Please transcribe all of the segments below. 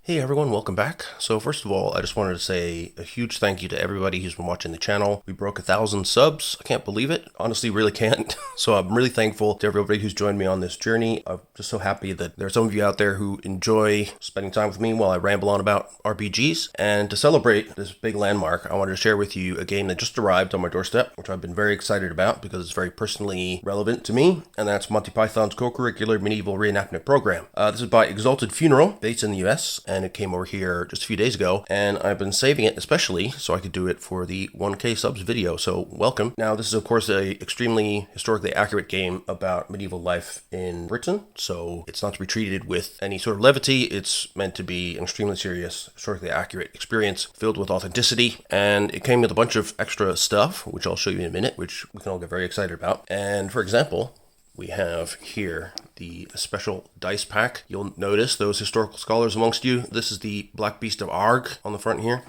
Hey everyone, welcome back. So first of all, I just wanted to say a huge thank you to everybody who's been watching the channel. We broke 1,000 subs. I can't believe it. Honestly, really can't. So I'm really thankful to everybody who's joined me on this journey. I'm just so happy that there are some of you out there who enjoy spending time with me while I ramble on about RPGs. And to celebrate this big landmark, I wanted to share with you a game that just arrived on my doorstep, which I've been very excited about because it's very personally relevant to me. And that's Monty Python's Cocurricular Medieval Reenactment program. This is by Exalted Funeral, based in the US. And it came over here just a few days ago, and I've been saving it especially so I could do it for the 1K subs video, so welcome. Now, this is of course a extremely historically accurate game about medieval life in Britain, so it's not to be treated with any sort of levity. It's meant to be an extremely serious, historically accurate experience filled with authenticity, and it came with a bunch of extra stuff, which I'll show you in a minute, which we can all get very excited about. And for example, we have here the special dice pack. You'll notice, those historical scholars amongst you, this is the Black Beast of Arg on the front here.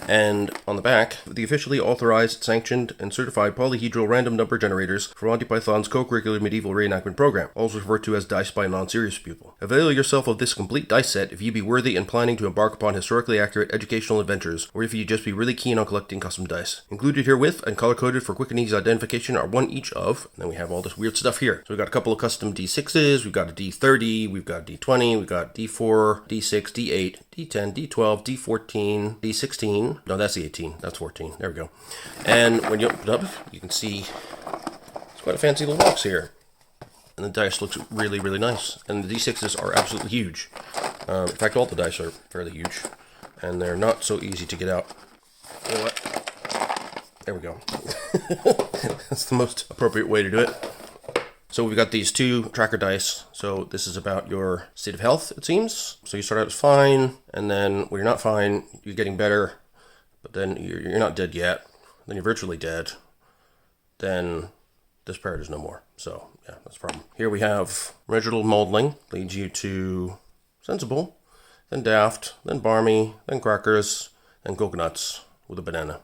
And on the back, the officially authorized, sanctioned, and certified polyhedral random number generators for Monty Python's co-curricular medieval reenactment program, also referred to as dice by non-serious people. Avail yourself of this complete dice set if you be worthy and planning to embark upon historically accurate educational adventures, or if you just be really keen on collecting custom dice. Included herewith and color-coded for quick and easy identification are one each of, and then we have all this weird stuff here. So we've got a couple of custom D6s, we've got a D30, we've got D20, we've got D4, D6, D8, D10, D12, D14, D16. No, that's the 18. That's 14. There we go. And when you open it up, you can see it's quite a fancy little box here. And the dice looks really, really nice. And the D6s are absolutely huge. In fact, all the dice are fairly huge. And they're not so easy to get out. You know what? There we go. That's the most appropriate way to do it. So we've got these two tracker dice. So this is about your state of health, it seems. So you start out as fine, and then when you're not fine, you're getting better, but then you're not dead yet. Then you're virtually dead. Then this period is no more. So yeah, that's a problem. Here we have Reginald Maudling, leads you to sensible, then daft, then barmy, then crackers, then coconuts with a banana.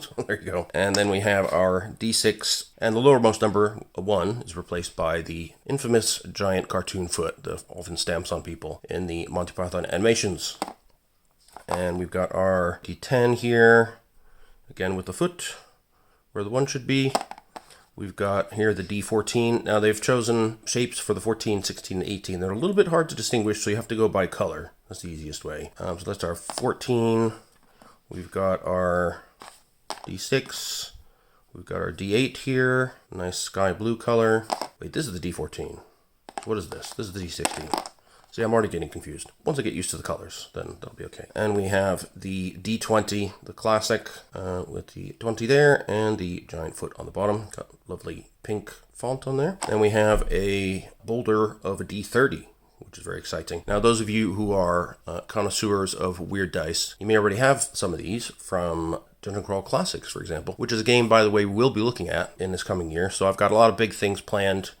So there you go. And then we have our D6, and the lowermost number, 1, is replaced by the infamous giant cartoon foot that often stamps on people in the Monty Python animations. And we've got our D10 here, again with the foot, where the 1 should be. We've got here the D14. Now they've chosen shapes for the 14, 16, and 18. They're a little bit hard to distinguish, so you have to go by color. That's the easiest way. So that's our 14. We've got our D6, we've got our D8 here, nice sky blue color. Wait, this is the D14. What is this? This is the D16. See, I'm already getting confused. Once I get used to the colors, then that'll be okay. And we have the D20, the classic, with the 20 there, and the giant foot on the bottom. Got lovely pink font on there. And we have a boulder of a D30, which is very exciting. Now, those of you who are connoisseurs of weird dice, you may already have some of these from Dungeon Crawl Classics, for example, which is a game, by the way, we'll be looking at in this coming year. So I've got a lot of big things planned.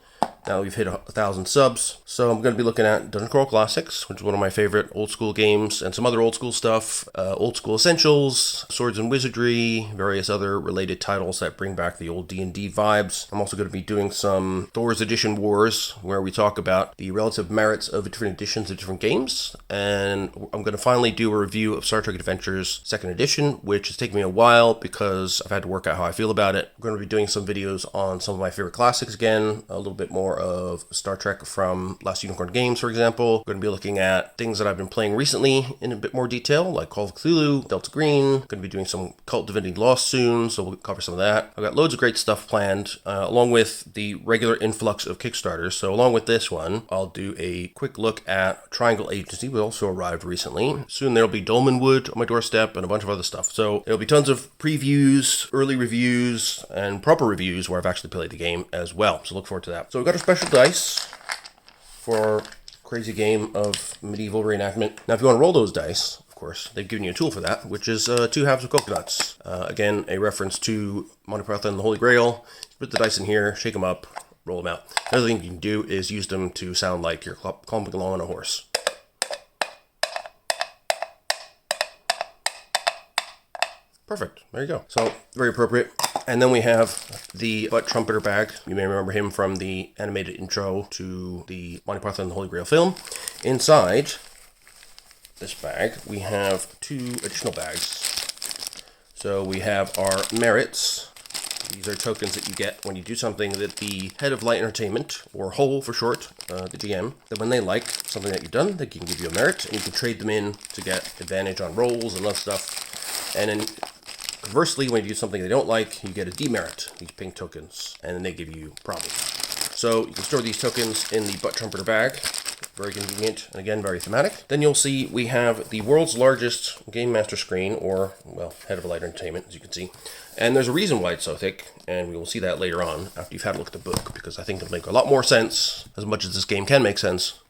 Now we've hit 1,000 subs. So I'm going to be looking at Dungeon Crawl Classics, which is one of my favorite old school games, and some other old school stuff, Old School Essentials, Swords and Wizardry, various other related titles that bring back the old D&D vibes. I'm also going to be doing some Thor's Edition Wars, where we talk about the relative merits of different editions of different games. And I'm going to finally do a review of Star Trek Adventures 2nd Edition, which has taken me a while because I've had to work out how I feel about it. I'm going to be doing some videos on some of my favorite classics again, a little bit more of Star Trek from Last Unicorn Games, for example. We're going to be looking at things that I've been playing recently in a bit more detail, like Call of Cthulhu, Delta Green. Going to be doing some Cult Divinity Lost soon, so we'll cover some of that. I've got loads of great stuff planned, along with the regular influx of Kickstarters. So along with this one, I'll do a quick look at Triangle Agency, which also arrived recently. Soon there'll be Dolmenwood on my doorstep and a bunch of other stuff. So there'll be tons of previews, early reviews, and proper reviews where I've actually played the game as well. So look forward to that. So we've got a special dice for our crazy game of medieval reenactment. Now, if you want to roll those dice, of course, they've given you a tool for that, which is 2 halves of coconuts. Again, a reference to Monty Python and the Holy Grail. Put the dice in here, shake them up, roll them out. Another thing you can do is use them to sound like you're clumping along on a horse. Perfect. There you go. So, very appropriate. And then we have the butt-trumpeter bag. You may remember him from the animated intro to the Monty Python and the Holy Grail film. Inside, this bag, we have 2 additional bags. So we have our merits. These are tokens that you get when you do something that the head of light entertainment, or HOL for short, the GM, that when they like something that you've done, they can give you a merit, and you can trade them in to get advantage on rolls and other stuff. And then conversely, when you do something they don't like, you get a demerit, these pink tokens, and then they give you problems. So you can store these tokens in the butt-trumpeter bag. Very convenient, and again, very thematic. Then you'll see we have the world's largest Game Master screen, or, well, head of light entertainment, as you can see. And there's a reason why it's so thick, and we will see that later on after you've had a look at the book, because I think it'll make a lot more sense, as much as this game can make sense,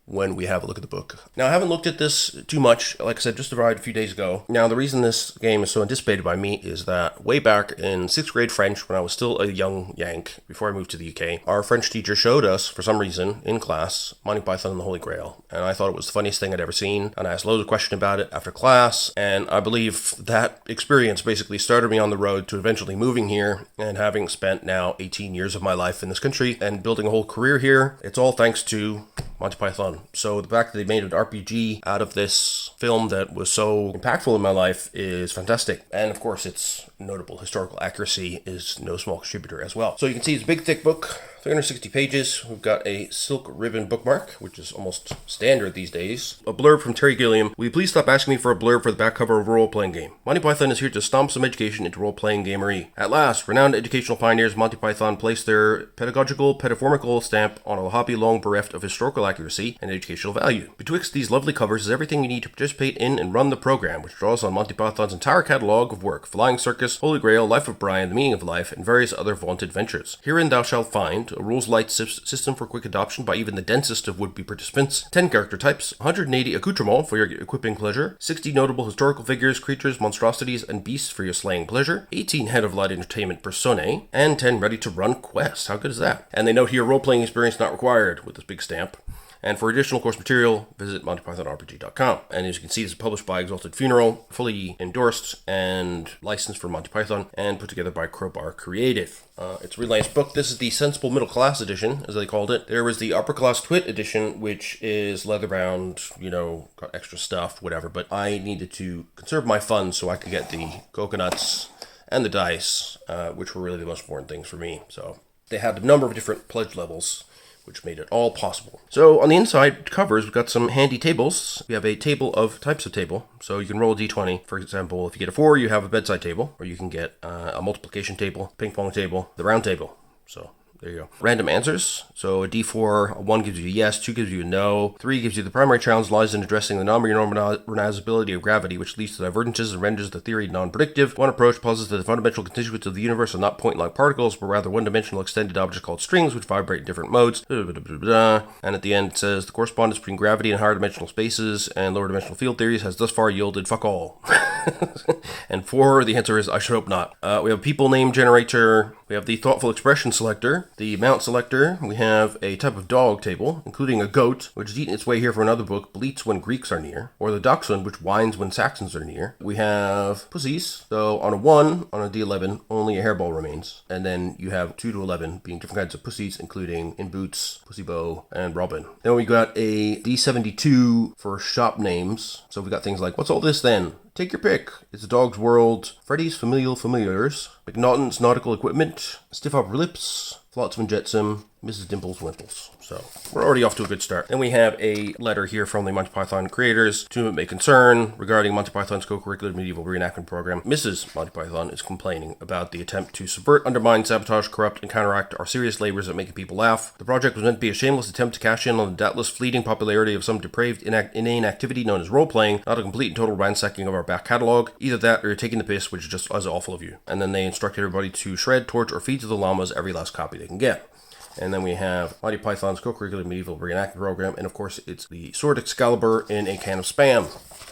when we have a look at the book. Now, I haven't looked at this too much. Like I said, just arrived a few days ago. Now, the reason this game is so anticipated by me is that way back in 6th grade French, when I was still a young Yank, before I moved to the UK, our French teacher showed us, for some reason, in class, Monty Python and the Holy Grail. And I thought it was the funniest thing I'd ever seen. And I asked loads of questions about it after class. And I believe that experience basically started me on the road to eventually moving here and having spent now 18 years of my life in this country and building a whole career here. It's all thanks to Monty Python. So the fact that they made an RPG out of this film that was so impactful in my life is fantastic. And of course, its notable historical accuracy is no small contributor as well. So you can see it's a big, thick book, 360 pages. We've got a silk ribbon bookmark, which is almost standard these days. A blurb from Terry Gilliam. Will you please stop asking me for a blurb for the back cover of a role-playing game? Monty Python is here to stomp some education into role-playing gamery. At last, renowned educational pioneers Monty Python placed their pedagogical, pedaformical stamp on a hobby long bereft of historical accuracy and educational value. Betwixt these lovely covers is everything you need to participate in and run the program, which draws on Monty Python's entire catalog of work: Flying Circus, Holy Grail, Life of Brian, The Meaning of Life, and various other vaunted ventures. Herein thou shalt find a rules-light system for quick adoption by even the densest of would-be participants, 10 character types, 180 accoutrements for your equipping pleasure, 60 notable historical figures, creatures, monstrosities, and beasts for your slaying pleasure, 18 head of light entertainment personae, and 10 ready-to-run quests. How good is that? And they note here, role-playing experience not required, with this big stamp. And for additional course material, visit MontyPythonRPG.com. And as you can see, it's published by Exalted Funeral, fully endorsed and licensed for Monty Python, and put together by Crowbar Creative. It's a really nice book. This is the Sensible Middle Class edition, as they called it. There was the Upper Class Twit edition, which is leather-bound, got extra stuff, whatever. But I needed to conserve my funds so I could get the coconuts and the dice, which were really the most important things for me. So they had a number of different pledge levels, which made it all possible. So on the inside covers, we've got some handy tables. We have a table of types of table. So you can roll a d20. For example, if you get a 4, you have a bedside table, or you can get a multiplication table, ping pong table, the round table. So there you go. Random answers. So a D4, a 1 gives you a yes, 2 gives you a no, 3 gives you the primary challenge lies in addressing the non-renormalizability of gravity, which leads to divergences and renders the theory non-predictive. One approach posits that the fundamental constituents of the universe are not point-like particles, but rather one-dimensional extended objects called strings, which vibrate in different modes. And at the end it says, the correspondence between gravity and higher dimensional spaces and lower dimensional field theories has thus far yielded fuck all. And 4, the answer is I should hope not. We have a people name generator. We have the thoughtful expression selector, the mount selector. We have a type of dog table, including a goat, which has eaten its way here from another book, bleats when Greeks are near, or the dachshund, which whines when Saxons are near. We have pussies. So on a 1, on a D11, only a hairball remains. And then you have 2 to 11 being different kinds of pussies, including In Boots, Pussy Bow, and Robin. Then we got a D72 for shop names. So we got things like, what's all this then? Take your pick. It's a Dog's World, Freddy's Familiars, McNaughton's Nautical Equipment, Stiff Upper Lips, Flotsam Jetsam, Mrs. Dimples Wimples. So we're already off to a good start. Then we have a letter here from the Monty Python creators to whom it may concern regarding Monty Python's Cocurricular Medieval Reenactment program. Mrs. Monty Python is complaining about the attempt to subvert, undermine, sabotage, corrupt, and counteract our serious labors at making people laugh. The project was meant to be a shameless attempt to cash in on the doubtless fleeting popularity of some depraved, inane activity known as role-playing, not a complete and total ransacking of our back catalog. Either that or you're taking the piss, which is just as awful of you. And then they instruct everybody to shred, torch, or feed to the llamas every last copy they can get. And then we have Monty Python's Cocurricular Medieval Reenactment program, and of course it's the Sword Excalibur in a can of Spam.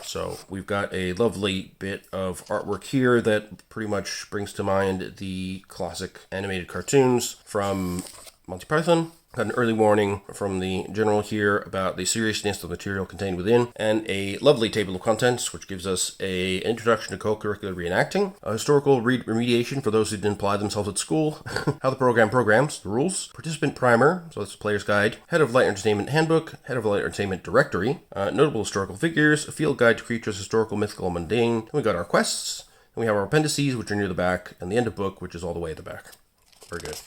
So we've got a lovely bit of artwork here that pretty much brings to mind the classic animated cartoons from Monty Python. Got an early warning from the general here about the seriousness of the material contained within, and a lovely table of contents, which gives us an introduction to co-curricular reenacting, a historical remediation for those who didn't apply themselves at school, how the program programs, the rules, participant primer, so that's the player's guide, head of light entertainment handbook, head of light entertainment directory, notable historical figures, a field guide to creatures historical, mythical, and mundane. Then we got our quests, and we have our appendices, which are near the back, and the end of book, which is all the way at the back. Very good.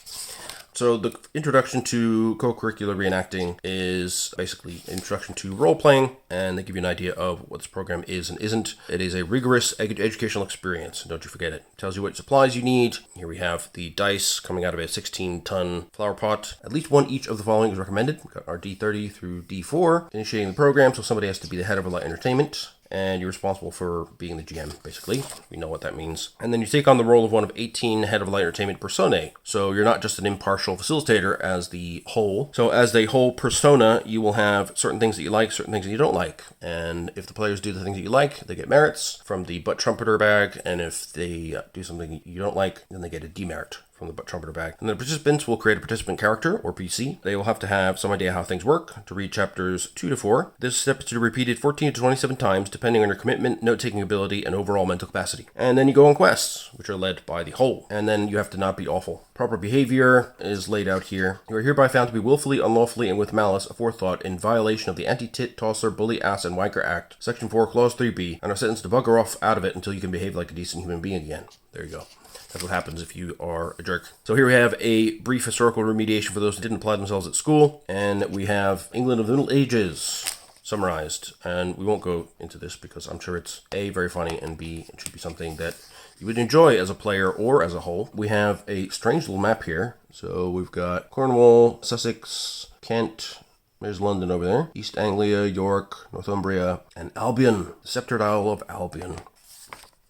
So the introduction to co-curricular reenacting is basically an introduction to role-playing, and they give you an idea of what this program is and isn't. It is a rigorous educational experience, don't you forget it. It tells you what supplies you need. Here we have the dice coming out of a 16-ton flower pot. At least one each of the following is recommended. We've got our D30 through D4. Initiating the program, so somebody has to be the head of a light entertainment, and you're responsible for being the GM, basically. We know what that means. And then you take on the role of one of 18 head of light entertainment personae. So you're not just an impartial facilitator as the whole. So as the whole persona, you will have certain things that you like, certain things that you don't like. And if the players do the things that you like, they get merits from the butt-trumpeter bag. And if they do something you don't like, then they get a demerit from the butt-trumpeter bag. And the participants will create a participant character, or PC. They will have to have some idea how things work to read chapters 2 to 4. This step is to be repeated 14 to 27 times, depending on your commitment, note-taking ability, and overall mental capacity. And then you go on quests, which are led by the whole. And then you have to not be awful. Proper behavior is laid out here. You are hereby found to be willfully, unlawfully, and with malice aforethought in violation of the Anti-Tit, Tosser, Bully, Ass, and Wanker Act, Section 4, Clause 3b, and are sentenced to bugger off out of it until you can behave like a decent human being again. There you go. That's what happens if you are a jerk. So here we have a brief historical remediation for those who didn't apply themselves at school. And we have England of the Middle Ages summarized. And we won't go into this because I'm sure it's A, very funny, and B, it should be something that you would enjoy as a player or as a whole. We have a strange little map here. So we've got Cornwall, Sussex, Kent, there's London over there, East Anglia, York, Northumbria, and Albion, the sceptred Isle of Albion.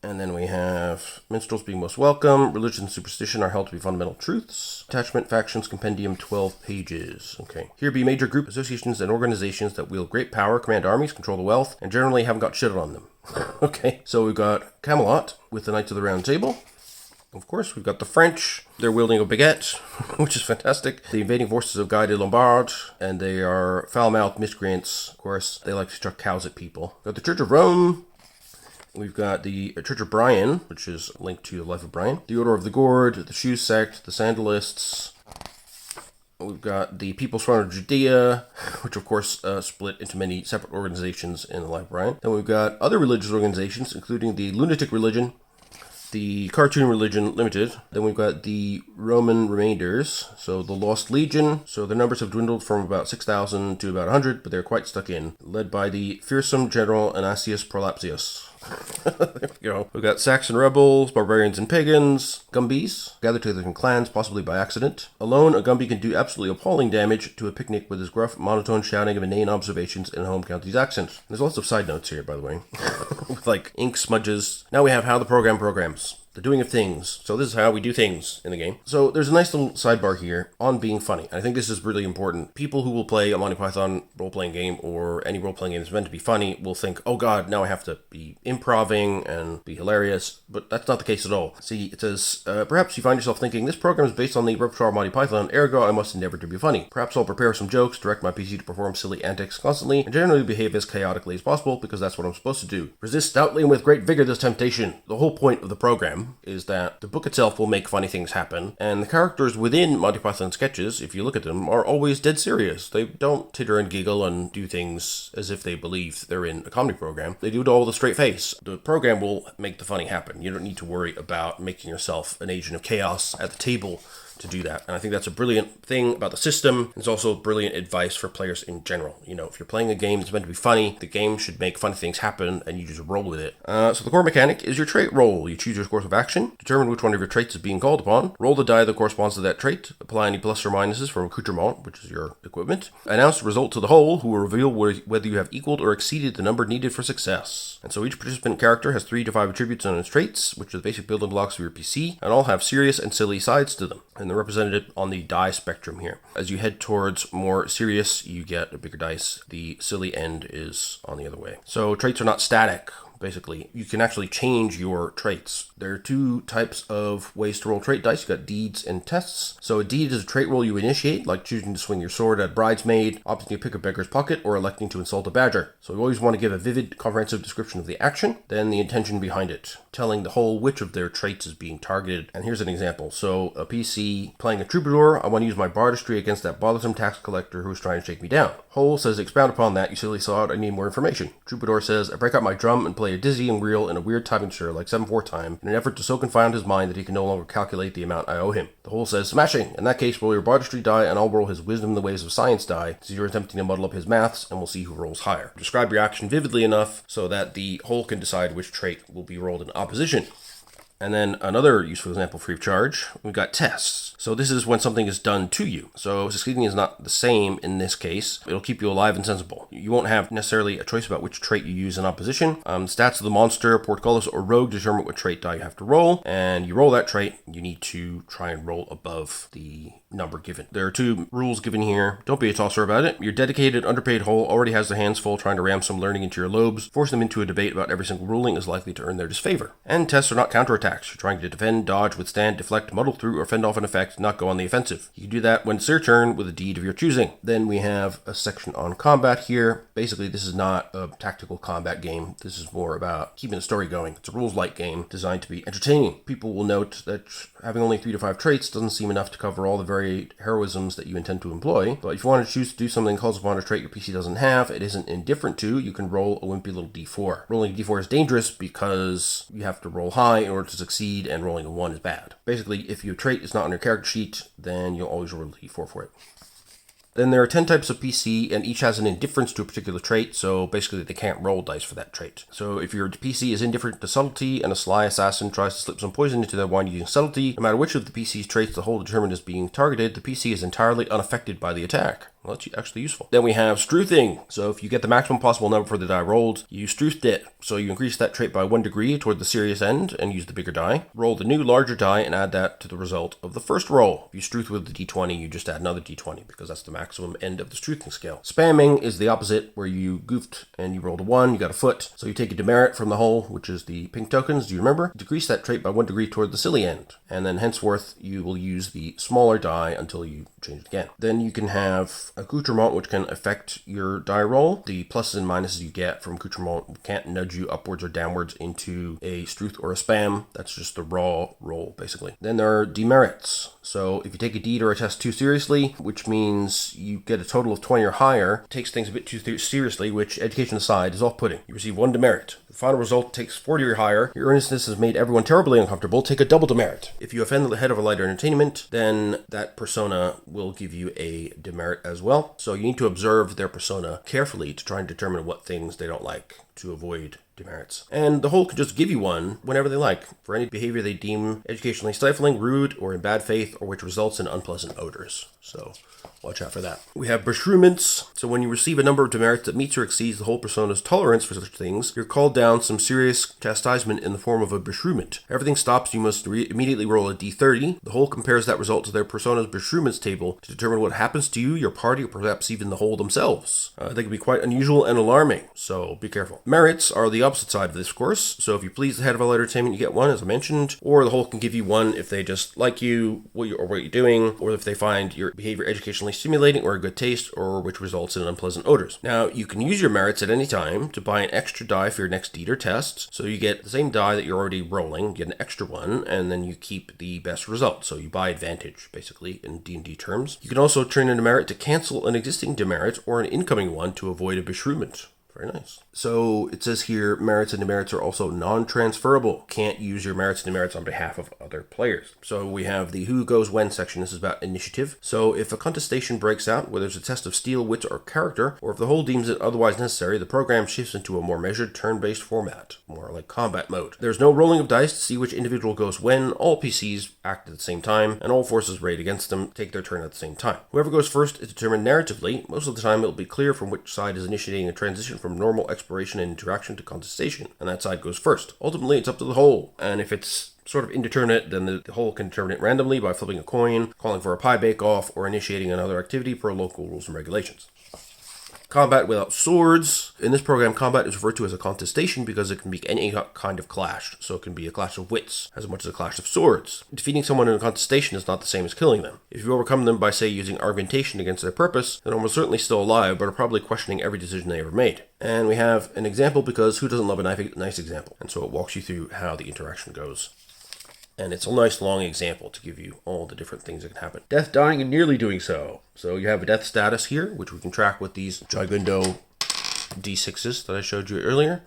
And then we have minstrels being most welcome. Religion and superstition are held to be fundamental truths. Attachment, factions, compendium, 12 pages. Okay. Here be major group associations and organizations that wield great power, command armies, control the wealth, and generally haven't got shit on them. Okay. So we've got Camelot with the Knights of the Round Table. Of course, we've got the French. They're wielding a baguette, which is fantastic. The invading forces of Guy de Lombard, and they are foul-mouthed miscreants. Of course, they like to chuck cows at people. We've got the Church of Rome. We've got the Church of Brian, which is linked to the life of Brian. The Order of the Gourd, the Shoe Sect, the Sandalists. We've got the People's Front of Judea, which of course split into many separate organizations in the life of Brian. Then we've got other religious organizations, including the Lunatic Religion, the Cartoon Religion Limited. Then we've got the Roman Remainders, so the Lost Legion. So their numbers have dwindled from about 6,000 to about 100, but they're quite stuck in. Led by the fearsome General Anasius Prolapsius. There we go. We've got Saxon rebels, barbarians and pagans, Gumbies, gathered together in clans, possibly by accident. Alone, a Gumby can do absolutely appalling damage to a picnic with his gruff, monotone shouting of inane observations in a home county's accent. There's lots of side notes here, by the way, with like ink smudges. Now we have how the program programs. The doing of things. So this is how we do things in the game. So there's a nice little sidebar here on being funny. I think this is really important. People who will play a Monty Python role-playing game or any role-playing game that's meant to be funny will think, oh god, now I have to be improving and be hilarious. But that's not the case at all. See, it says, perhaps you find yourself thinking, this program is based on the repertoire of Monty Python, ergo I must endeavor to be funny. Perhaps I'll prepare some jokes, direct my PC to perform silly antics constantly, and generally behave as chaotically as possible because that's what I'm supposed to do. Resist stoutly and with great vigor this temptation. The whole point of the program is that the book itself will make funny things happen, and the characters within Monty Python sketches, if you look at them, are always dead serious. They don't titter and giggle and do things as if they believe they're in a comedy program. They do it all with a straight face. The program will make the funny happen. You don't need to worry about making yourself an agent of chaos at the table to do that. And I think that's a brilliant thing about the system. It's also brilliant advice for players in general. You know, if you're playing a game that's meant to be funny, the game should make funny things happen and you just roll with it. So the core mechanic is your trait roll. You choose your course of action, determine which one of your traits is being called upon, roll the die that corresponds to that trait, apply any plus or minuses from accoutrement, which is your equipment, announce the result to the whole, who will reveal whether you have equaled or exceeded the number needed for success. And so each participant character has 3 to 5 attributes on its traits, which are the basic building blocks of your PC, and all have serious and silly sides to them. And they're represented on the die spectrum here. As you head towards more serious, you get a bigger dice. The silly end is on the other way. So traits are not static. basically. You can actually change your traits. There are two types of ways to roll trait dice. You've got deeds and tests. So a deed is a trait roll you initiate, like choosing to swing your sword at a bridesmaid, opting to pick a beggar's pocket, or electing to insult a badger. So you always want to give a vivid, comprehensive description of the action, then the intention behind it, telling the whole which of their traits is being targeted. And here's an example. So a PC playing a troubadour, I want to use my bardistry against that bothersome tax collector who's trying to shake me down. Whole says, expound upon that, you silly sod, I need more information. Troubadour says, I break out my drum and play a dizzying reel in a weird timing stir like 7/4 time in an effort to so confound his mind that he can no longer calculate the amount I owe him. The whole says, smashing! In that case, roll your bardistry die and I'll roll his wisdom in the ways of science die, since you're attempting to muddle up his maths, and we'll see who rolls higher. Describe your action vividly enough so that the whole can decide which trait will be rolled in opposition. And then another useful example free of charge, we've got tests. So this is when something is done to you. So succeeding is not the same in this case. It'll keep you alive and sensible. You won't have necessarily a choice about which trait you use in opposition. Stats of the monster, portcullis, or rogue determine what trait die you have to roll. And you roll that trait, you need to try and roll above the number given. There are two rules given here. Don't be a tosser about it. Your dedicated, underpaid whole already has their hands full trying to ram some learning into your lobes. Force them into a debate about every single ruling is likely to earn their disfavor. And tests are not counterattacks. You're trying to defend, dodge, withstand, deflect, muddle through, or fend off an effect, not go on the offensive. You can do that when it's your turn with a deed of your choosing. Then we have a section on combat here. Basically, this is not a tactical combat game. This is more about keeping the story going. It's a rules-light game designed to be entertaining. People will note that having only 3 to 5 traits doesn't seem enough to cover all the varied heroisms that you intend to employ. But if you want to choose to do something that calls upon a trait your PC doesn't have, it isn't indifferent to, you can roll a wimpy little d4. Rolling a d4 is dangerous because you have to roll high in order to succeed, and rolling a 1 is bad. Basically, if your trait is not on your character sheet, then you'll always roll a d4 for it. Then there are 10 types of PC, and each has an indifference to a particular trait, so basically they can't roll dice for that trait. So if your PC is indifferent to subtlety, and a sly assassin tries to slip some poison into their wine using subtlety, no matter which of the PC's traits the whole determined is being targeted, the PC is entirely unaffected by the attack. Well, that's actually useful. Then we have Struthing. So if you get the maximum possible number for the die rolled, you struthed it. So you increase that trait by 1 degree toward the serious end and use the bigger die. Roll the new larger die and add that to the result of the first roll. If you struth with the d20, you just add another d20 because that's the maximum end of the Struthing scale. Spamming is the opposite, where you goofed and you rolled a 1, you got a foot. So you take a Demerit from the whole, which is the pink tokens, do you remember? Decrease that trait by 1 degree toward the silly end. And then henceforth, you will use the smaller die until you change it again. Then you can have accoutrement, which can affect your die roll. The pluses and minuses you get from accoutrement can't nudge you upwards or downwards into a struth or a spam. That's just the raw roll, basically. Then there are demerits. So if you take a deed or a test too seriously, which means you get a total of 20 or higher, takes things a bit too seriously, which, education aside, is off-putting. You receive 1 demerit. The final result takes 40 or higher. Your earnestness has made everyone terribly uncomfortable. Take a double demerit. If you offend the head of a lighter entertainment, then that persona will give you a demerit as well. So you need to observe their persona carefully to try and determine what things they don't like to avoid demerits. And the whole can just give you one whenever they like for any behavior they deem educationally stifling, rude, or in bad faith, or which results in unpleasant odors. So watch out for that. We have beshreuments. So when you receive a number of demerits that meets or exceeds the whole persona's tolerance for such things, you're called down some serious chastisement in the form of a beshreumment. Everything stops. You must immediately roll a d30. The whole compares that result to their persona's beshreuments table to determine what happens to you, your party, or perhaps even the whole themselves. They can be quite unusual and alarming, so be careful. Merits are the opposite side of this course. So if you please the head of a lighter entertainment, you get 1, as I mentioned, or the whole can give you 1 if they just like you, what you're doing, or if they find your behavior educationally stimulating or a good taste, or which results in unpleasant odors. Now, you can use your merits at any time to buy an extra die for your next deed or test. So you get the same die that you're already rolling, get an extra one, and then you keep the best result. So you buy advantage, basically, in D&D terms. You can also turn in a merit to cancel an existing demerit or an incoming one to avoid a beshreumment. Very nice. So it says here, merits and demerits are also non-transferable. Can't use your merits and demerits on behalf of other players. So we have the who goes when section. This is about initiative. So if a contestation breaks out, whether it's a test of skill, wit, or character, or if the whole deems it otherwise necessary, the program shifts into a more measured turn-based format, more like combat mode. There's no rolling of dice to see which individual goes when. All PCs act at the same time, and all forces raid against them take their turn at the same time. Whoever goes first is determined narratively. Most of the time, it'll be clear from which side is initiating a transition from normal exploration and interaction to contestation, and that side goes first. Ultimately, it's up to the whole, and if it's sort of indeterminate, then the whole can determine it randomly by flipping a coin, calling for a pie bake-off, or initiating another activity per local rules and regulations. Combat without swords. In this program, combat is referred to as a contestation because it can be any kind of clash. So it can be a clash of wits as much as a clash of swords. Defeating someone in a contestation is not the same as killing them. If you overcome them by, say, using argumentation against their purpose, then almost certainly still alive, but are probably questioning every decision they ever made. And we have an example because who doesn't love a nice example? And so it walks you through how the interaction goes. And it's a nice long example to give you all the different things that can happen. Death, dying, and nearly doing so. So you have a death status here, which we can track with these Gigundo D6s that I showed you earlier,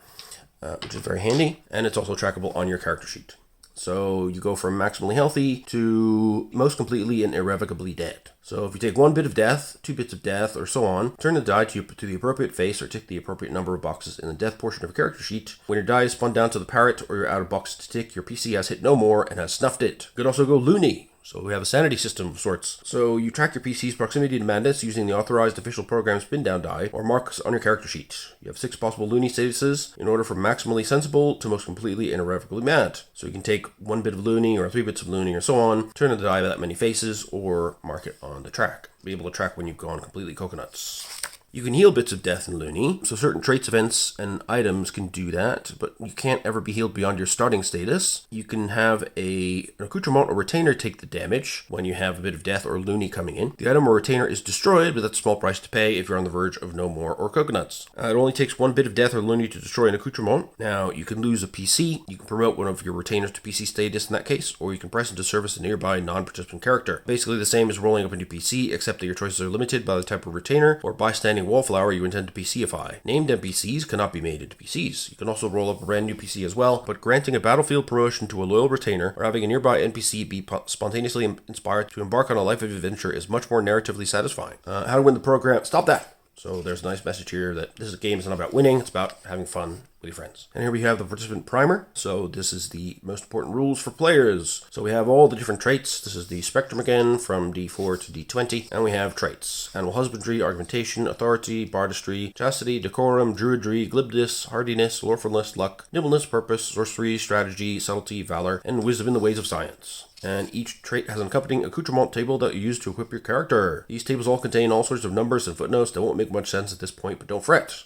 which is very handy. And it's also trackable on your character sheet. So you go from maximally healthy to most completely and irrevocably dead. So if you take 1 bit of death, 2 bits of death, or so on, turn the die to the appropriate face or tick the appropriate number of boxes in the death portion of your character sheet. When your die is spun down to the parrot or you're out of boxes to tick, your PC has hit no more and has snuffed it. You could also go loony. So we have a sanity system of sorts. So you track your PC's proximity to madness using the authorized official program spin down die or marks on your character sheet. You have 6 possible loony statuses in order from maximally sensible to most completely and irrevocably mad. So you can take 1 bit of loony or 3 bits of loony or so on, turn the die by that many faces, or mark it on the track. Be able to track when you've gone completely coconuts. You can heal bits of death and loony, so certain traits, events, and items can do that, but you can't ever be healed beyond your starting status. You can have an accoutrement or retainer take the damage when you have a bit of death or loony coming in. The item or retainer is destroyed, but that's a small price to pay if you're on the verge of no more or coconuts. It only takes 1 bit of death or loony to destroy an accoutrement. Now, you can lose a PC, you can promote one of your retainers to PC status in that case, or you can press into service a nearby non-participant character. Basically the same as rolling up a new PC, except that your choices are limited by the type of retainer or bystanding wallflower you intend to PCify. Named NPCs cannot be made into PCs. You can also roll up a brand new PC as well, but granting a battlefield promotion to a loyal retainer or having a nearby NPC be spontaneously inspired to embark on a life of adventure is much more narratively satisfying. How to win the program? Stop that! So there's a nice message here that this game is not about winning, it's about having fun with your friends. And here we have the participant primer. So this is the most important rules for players. So we have all the different traits. This is the spectrum again from D4 to D20. And we have traits. Animal husbandry, argumentation, authority, bardistry, chastity, decorum, druidry, glibness, hardiness, lawfulness, luck, nimbleness, purpose, sorcery, strategy, subtlety, valor, and wisdom in the ways of science. And each trait has an accompanying accoutrement table that you use to equip your character. These tables all contain all sorts of numbers and footnotes that won't make much sense at this point, but don't fret.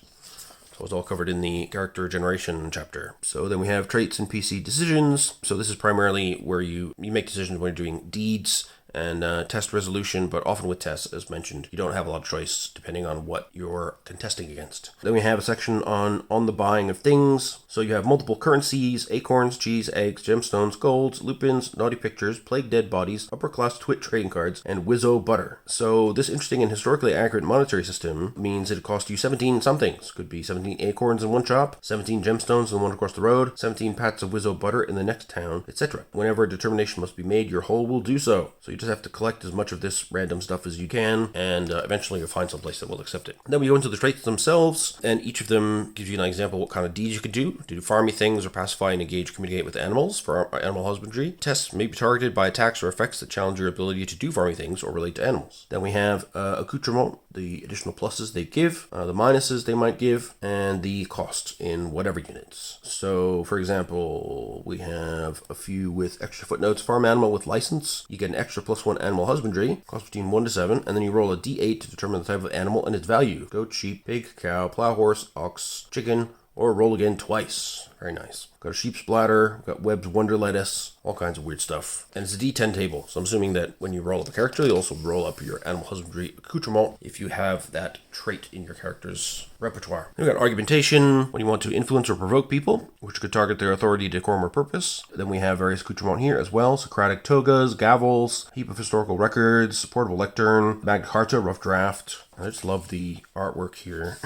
So it's all covered in the character generation chapter. So then we have traits and PC decisions. So this is primarily where you make decisions when you're doing deeds and test resolution, but often with tests, as mentioned, you don't have a lot of choice depending on what you're contesting against. Then we have a section on the buying of things. So you have multiple currencies, acorns, cheese, eggs, gemstones, golds, lupins, naughty pictures, plague dead bodies, upper class twit trading cards, and Wizzo butter. So this interesting and historically accurate monetary system means it costs you 17 somethings. Could be 17 acorns in one shop, 17 gemstones in one across the road, 17 pats of Wizzo butter in the next town, etc. Whenever a determination must be made, your whole will do so. So you just have to collect as much of this random stuff as you can, and eventually you'll find someplace that will accept it. Then we go into the traits themselves, and each of them gives you an example of what kind of deeds you could do. To do farmy things or pacify and engage, communicate with animals for animal husbandry. Tests may be targeted by attacks or effects that challenge your ability to do farmy things or relate to animals. Then we have accoutrement, the additional pluses they give, the minuses they might give, and the cost in whatever units. So, for example, we have a few with extra footnotes. Farm animal with license, you get an extra +1 animal husbandry, cost between 1 to 7, and then you roll a d8 to determine the type of animal and its value. Goat, sheep, pig, cow, plow horse, ox, chicken, or roll again twice. Very nice. Got a sheep's bladder, got Webb's wonder lettuce, all kinds of weird stuff. And it's a D10 table, so I'm assuming that when you roll up a character, you also roll up your animal husbandry accoutrement if you have that trait in your character's repertoire. Then we got argumentation, when you want to influence or provoke people, which could target their authority, decorum, or purpose. Then we have various accoutrement here as well. Socratic togas, gavels, heap of historical records, portable lectern, Magna Carta, rough draft. I just love the artwork here.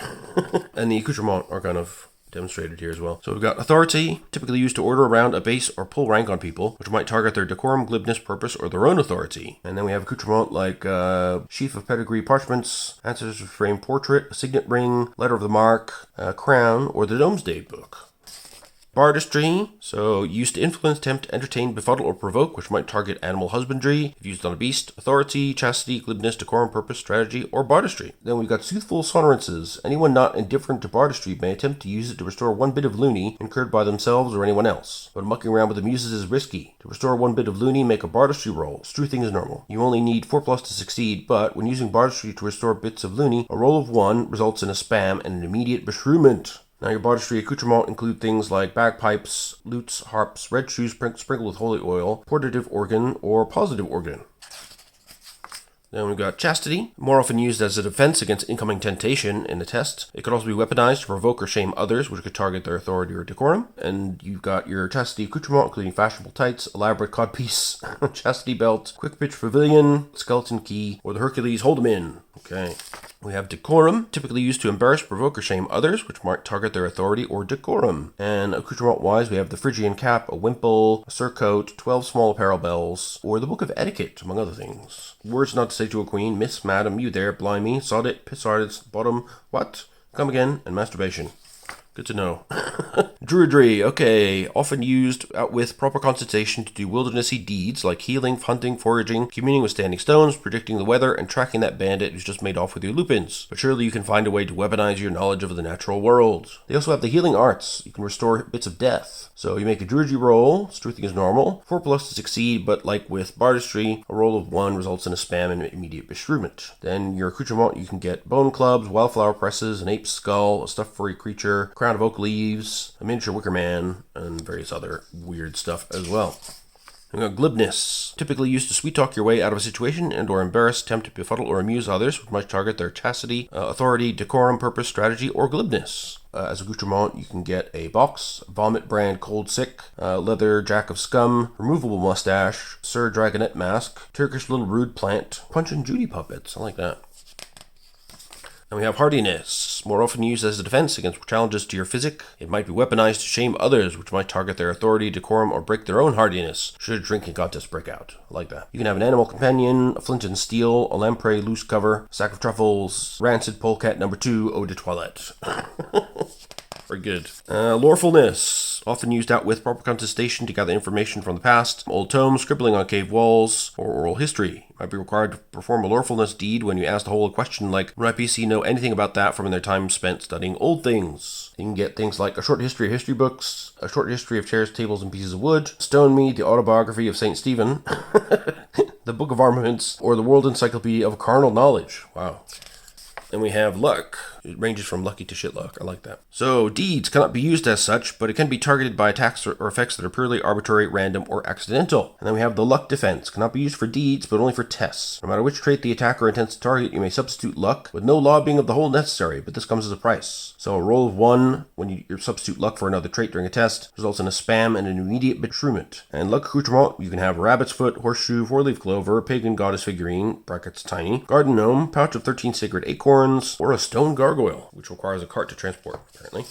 And the accoutrement are kind of demonstrated here as well. So we've got authority, typically used to order around, abase, or pull rank on people, which might target their decorum, glibness, purpose, or their own authority. And then we have accoutrement like sheaf of pedigree parchments, ancestors frame portrait, a signet ring, letter of the mark, crown, or the Domesday book. Bardistry, so used to influence, tempt, entertain, befuddle, or provoke, which might target animal husbandry. If used on a beast, authority, chastity, glibness, decorum, purpose, strategy, or bardistry. Then we've got soothful sonorances. Anyone not indifferent to bardistry may attempt to use it to restore 1 bit of loony incurred by themselves or anyone else. But mucking around with the muses is risky. To restore 1 bit of loony, make a bardistry roll. Sleuthing is normal. You only need 4+ to succeed, but when using bardistry to restore bits of loony, a roll of 1 results in a spam and an immediate beshrew. Now your bardistry accoutrement include things like bagpipes, lutes, harps, red shoes sprinkled with holy oil, portative organ, or positive organ. Then we've got chastity, more often used as a defense against incoming temptation in a test. It could also be weaponized to provoke or shame others, which could target their authority or decorum. And you've got your chastity accoutrement, including fashionable tights, elaborate codpiece, chastity belt, quick pitch pavilion, skeleton key, or the Hercules hold 'em in. Okay. We have decorum, typically used to embarrass, provoke, or shame others, which might target their authority or decorum. And accoutrement-wise, we have the Phrygian cap, a wimple, a surcoat, 12 small apparel bells, or the Book of Etiquette, among other things. Words not to say to a queen: Miss, madam, you there, blimey, sod it, pissarded, bottom, what? Come again, and masturbation. Good to know. Druidry, okay, often used out with proper consultation to do wildernessy deeds like healing, hunting, foraging, communing with standing stones, predicting the weather, and tracking that bandit who's just made off with your lupins. But surely you can find a way to weaponize your knowledge of the natural world. They also have the healing arts. You can restore bits of death. So you make a druidry roll, sleuthing is normal, 4+ to succeed, but like with bardistry, a roll of 1 results in a spam and immediate beshrewment. Then your accoutrement, you can get bone clubs, wildflower presses, an ape's skull, a stuffed furry creature, crown of oak leaves, a miniature wicker man, and various other weird stuff as well. We've got glibness, typically used to sweet-talk your way out of a situation and or embarrass, tempt, befuddle, or amuse others, which might target their chastity, authority, decorum, purpose, strategy, or glibness. As accoutrement, you can get a box, vomit brand cold sick, leather jack of scum, removable mustache, Sir Dragonet mask, Turkish little rude plant, Punch and Judy puppets. I like that. And we have hardiness, more often used as a defense against challenges to your physique. It might be weaponized to shame others, which might target their authority, decorum, or break their own hardiness, should a drinking contest break out. I like that. You can have an animal companion, a flint and steel, a lamprey loose cover, sack of truffles, rancid polecat number 2, eau de toilette. Very good. Lorefulness, often used out with proper contestation to gather information from the past, old tomes, scribbling on cave walls, or oral history. You might be required to perform a lorefulness deed when you ask the whole question like, would my PC know anything about that from their time spent studying old things? You can get things like a short history of history books, a short history of chairs, tables, and pieces of wood, Stone Me, the autobiography of St. Stephen, the Book of Armaments, or the World Encyclopedia of Carnal Knowledge. Wow. And we have luck. It ranges from lucky to shit luck. I like that. So, deeds cannot be used as such, but it can be targeted by attacks or effects that are purely arbitrary, random, or accidental. And then we have the luck defense. Cannot be used for deeds, but only for tests. No matter which trait the attacker intends to target, you may substitute luck, with no lobbying of the whole necessary, but this comes as a price. So, a roll of 1, when you substitute luck for another trait during a test, results in a spam and an immediate beshrewment. And luck accoutrement, you can have rabbit's foot, horseshoe, 4-leaf clover, pagan goddess figurine, brackets tiny, garden gnome, pouch of 13 sacred acorns, or a stone gargoyle, which requires a cart to transport, apparently.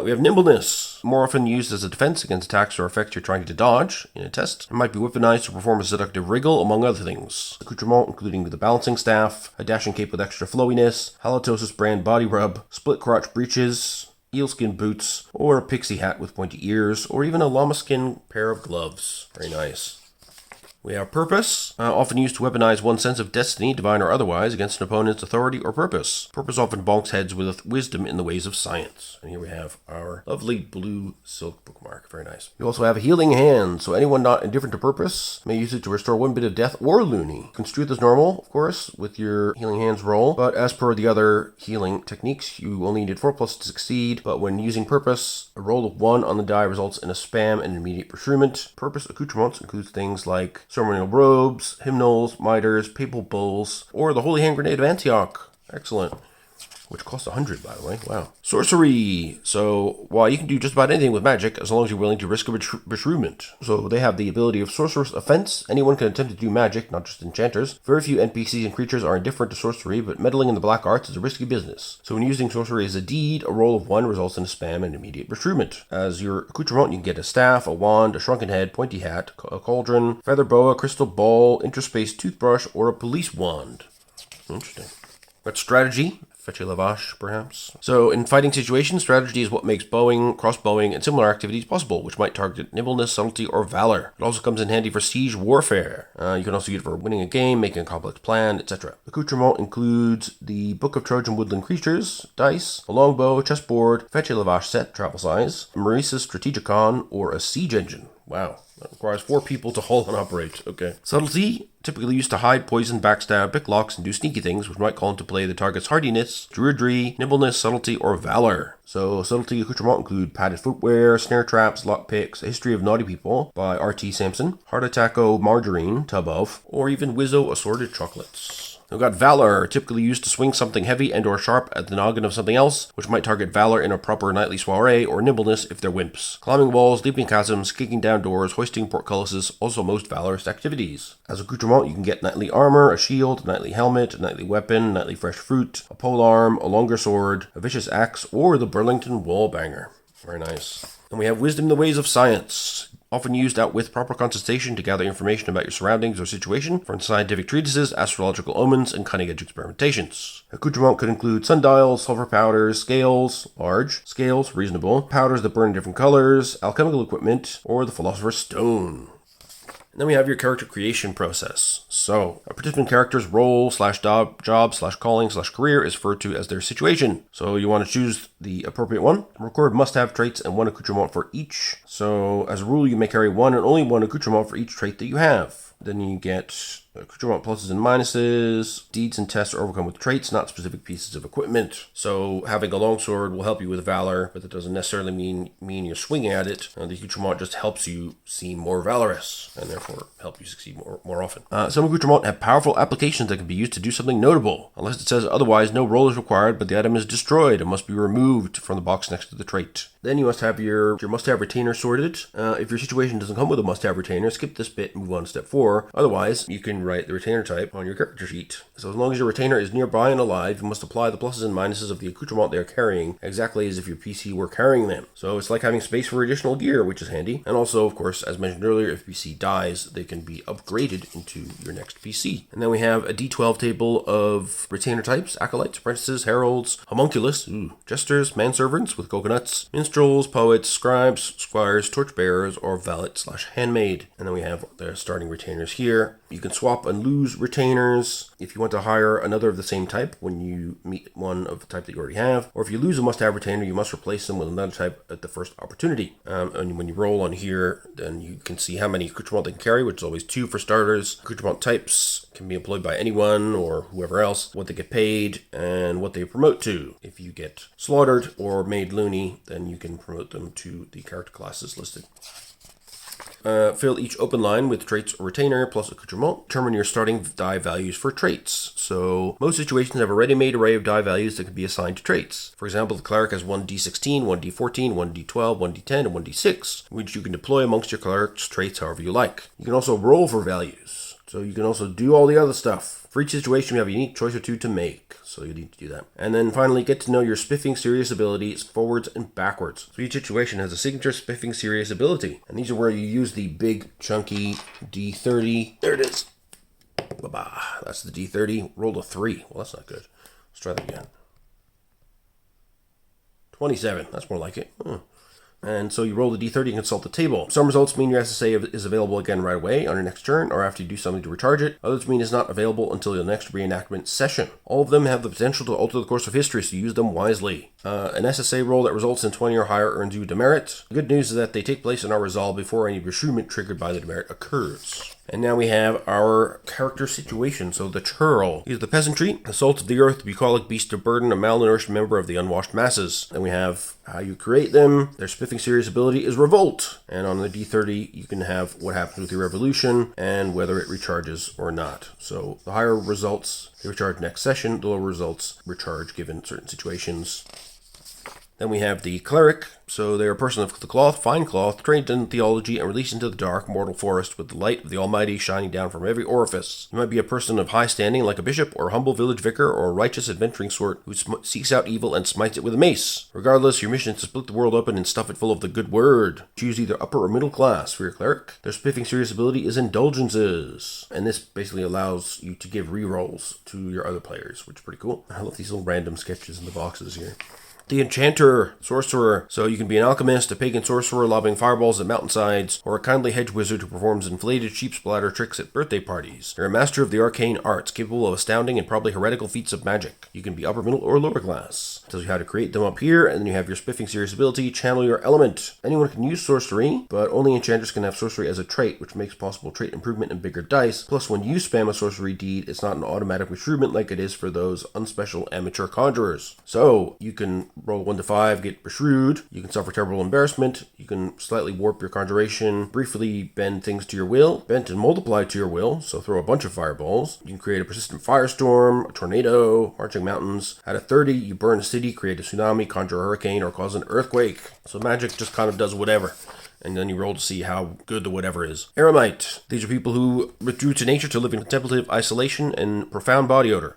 We have nimbleness, more often used as a defense against attacks or effects you're trying to dodge in a test. It might be weaponized to perform a seductive wriggle, among other things. Accoutrement, including the balancing staff, a dashing cape with extra flowiness, halitosis brand body rub, split crotch breeches, eelskin boots, or a pixie hat with pointy ears, or even a llama skin pair of gloves. Very nice. We have purpose, often used to weaponize one's sense of destiny, divine or otherwise, against an opponent's authority or purpose. Purpose often bonks heads with wisdom in the ways of science. And here we have our lovely blue silk bookmark. Very nice. You also have a healing hand, so anyone not indifferent to purpose may use it to restore 1 bit of death or loony. Construe as normal, of course, with your healing hands roll, but as per the other healing techniques, you only needed 4+ to succeed, but when using purpose, a roll of 1 on the die results in a spam and an immediate beshrewment. Purpose accoutrements includes things like ceremonial robes, hymnals, miters, papal bulls, or the Holy Hand Grenade of Antioch. Excellent. Which costs 100, by the way. Wow. Sorcery. So, while you can do just about anything with magic, as long as you're willing to risk a beshrewment. So, they have the ability of Sorcerer's Offense. Anyone can attempt to do magic, not just enchanters. Very few NPCs and creatures are indifferent to sorcery, but meddling in the black arts is a risky business. So, when using sorcery as a deed, a roll of 1 results in a spam and immediate beshrewment. As your accoutrement, you can get a staff, a wand, a shrunken head, pointy hat, a cauldron, feather boa, crystal ball, interspaced toothbrush, or a police wand. Interesting. But strategy, Fetch a lavash, perhaps. So, in fighting situations, strategy is what makes bowing, crossbowing, and similar activities possible, which might target nimbleness, subtlety, or valor. It also comes in handy for siege warfare. You can also use it for winning a game, making a complex plan, etc. Accoutrement includes the Book of Trojan Woodland Creatures, dice, a longbow, chessboard, Fetch a lavash set, travel size, a Maurice's Strategicon, or a siege engine. Wow. That requires 4 people to haul and operate. Okay. Subtlety, typically used to hide, poison, backstab, pick locks, and do sneaky things, which might call into play the target's hardiness, druidry, nimbleness, subtlety, or valor. So, subtlety accoutrement include padded footwear, snare traps, lock picks, A History of Naughty People by R.T. Sampson, Heart Attacko Margarine, tub of, or even Wizzo Assorted Chocolates. We've got Valor, typically used to swing something heavy and or sharp at the noggin of something else, which might target Valor in a proper nightly soiree, or Nimbleness if they're wimps. Climbing walls, leaping chasms, kicking down doors, hoisting portcullises, also most valorous activities. As accoutrement, you can get knightly armor, a shield, a knightly helmet, a knightly weapon, knightly fresh fruit, a polearm, a longer sword, a vicious axe, or the Burlington wallbanger. Very nice. And we have Wisdom in the Ways of Science, often used out with proper consultation to gather information about your surroundings or situation, from scientific treatises, astrological omens, and cutting-edge experimentations. Accoutrement could include sundials, sulfur powders, scales, large, scales, reasonable, powders that burn in different colors, alchemical equipment, or the Philosopher's Stone. And then we have your character creation process. So, a participant character's role /job /calling/career is referred to as their situation. So you want to choose the appropriate one. Record must-have traits and 1 accoutrement for each. So, as a rule, you may carry 1 and only 1 accoutrement for each trait that you have. Then you get accoutrement pluses and minuses. Deeds and tests are overcome with traits, not specific pieces of equipment. So having a longsword will help you with valor, but that doesn't necessarily mean you're swinging at it. The accoutrement just helps you seem more valorous, and therefore help you succeed more often. Some accoutrement have powerful applications that can be used to do something notable. Unless it says otherwise, no roll is required, but the item is destroyed and must be removed from the box next to the trait. Then you must have your must-have retainer sorted. If your situation doesn't come with a must-have retainer, skip this bit and move on to step 4. Otherwise, you can write the retainer type on your character sheet. So as long as your retainer is nearby and alive, you must apply the pluses and minuses of the accoutrement they are carrying, exactly as if your PC were carrying them. So it's like having space for additional gear, which is handy. And also, of course, as mentioned earlier, if PC dies, they can be upgraded into your next PC. And then we have a D12 table of retainer types: acolytes, apprentices, heralds, homunculus, jesters, manservants with coconuts, minstrels, poets, scribes, squires, torchbearers, or valet/handmaid. And then we have the starting retainers here. You can swap and lose retainers if you want to hire another of the same type when you meet one of the type that you already have. Or if you lose a must-have retainer, you must replace them with another type at the first opportunity. And when you roll on here, then you can see how many accoutrement they can carry, which is always 2 for starters. Accoutrement types can be employed by anyone or whoever else, what they get paid, and what they promote to. If you get slaughtered or made loony, then you can promote them to the character classes listed. Fill each open line with traits or retainer plus accoutrement. Determine your starting die values for traits. So most situations have a ready-made array of die values that can be assigned to traits. For example, the cleric has 1d16, 1d14, 1d12, 1d10, and 1d6, which you can deploy amongst your cleric's traits however you like. You can also roll for values. So you can also do all the other stuff. For each situation, you have a unique choice or 2 to make. So you need to do that. And then finally, get to know your spiffing serious abilities forwards and backwards. So each situation has a signature spiffing serious ability. And these are where you use the big, chunky D30. There it is. Ba-ba. That's the D30. Rolled a 3. Well, that's not good. Let's try that again. 27. That's more like it. And so you roll the D30 and consult the table. Some results mean your SSA is available again right away on your next turn or after you do something to recharge it. Others mean it's not available until your next reenactment session. All of them have the potential to alter the course of history, so use them wisely. An SSA roll that results in 20 or higher earns you Demerit. The good news is that they take place and are resolved before any reshument triggered by the Demerit occurs. And now we have our character situation. So the churl. He's the peasantry, the salt of the earth, the bucolic beast of burden, a malnourished member of the unwashed masses. Then we have how you create them. Their spiffing serious ability is revolt. And on the D30, you can have what happens with your revolution and whether it recharges or not. So the higher results, they recharge next session. The lower results recharge given certain situations. Then we have the cleric. So they are a person of the cloth, fine cloth, trained in theology, and released into the dark, mortal forest with the light of the Almighty shining down from every orifice. You might be a person of high standing like a bishop or a humble village vicar or a righteous adventuring sort who seeks out evil and smites it with a mace. Regardless, your mission is to split the world open and stuff it full of the good word. Choose either upper or middle class for your cleric. Their spiffing serious ability is indulgences, and this basically allows you to give rerolls to your other players, which is pretty cool. I love these little random sketches in the boxes here. The enchanter, sorcerer. So you can be an alchemist, a pagan sorcerer lobbing fireballs at mountainsides, or a kindly hedge wizard who performs inflated sheep splatter tricks at birthday parties. You're a master of the arcane arts, capable of astounding and probably heretical feats of magic. You can be upper, middle, or lower class. It tells you how to create them up here, and then you have your spiffing serious ability, channel your element. Anyone can use sorcery, but only enchanters can have sorcery as a trait, which makes possible trait improvement and bigger dice. Plus, when you spam a sorcery deed, it's not an automatic reshrewdment like it is for those unspecial amateur conjurers. So, you can roll 1 to 5, get beshrewd, you can suffer terrible embarrassment, you can slightly warp your conjuration, briefly bend things to your will, bend and multiply to your will, so throw a bunch of fireballs. You can create a persistent firestorm, a tornado, marching mountains. At a 30, you burn a city, create a tsunami, conjure a hurricane, or cause an earthquake. So magic just kind of does whatever. And then you roll to see how good the whatever is. Eremite. These are people who withdrew to nature to live in contemplative isolation and profound body odor.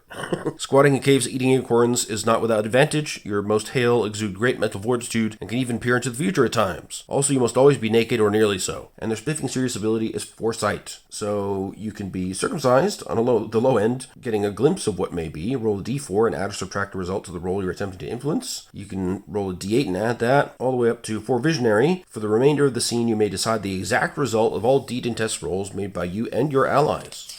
Squatting in caves eating acorns is not without advantage. Your most hale exude great mental fortitude and can even peer into the future at times. Also, you must always be naked or nearly so. And their spiffing serious ability is foresight. So you can be circumcised on the low end, getting a glimpse of what may be. Roll a d4 and add or subtract a result to the roll you're attempting to influence. You can roll a d8 and add that, all the way up to 4 visionary. For the remainder of the scene, you may decide the exact result of all deed and test rolls made by you and your allies.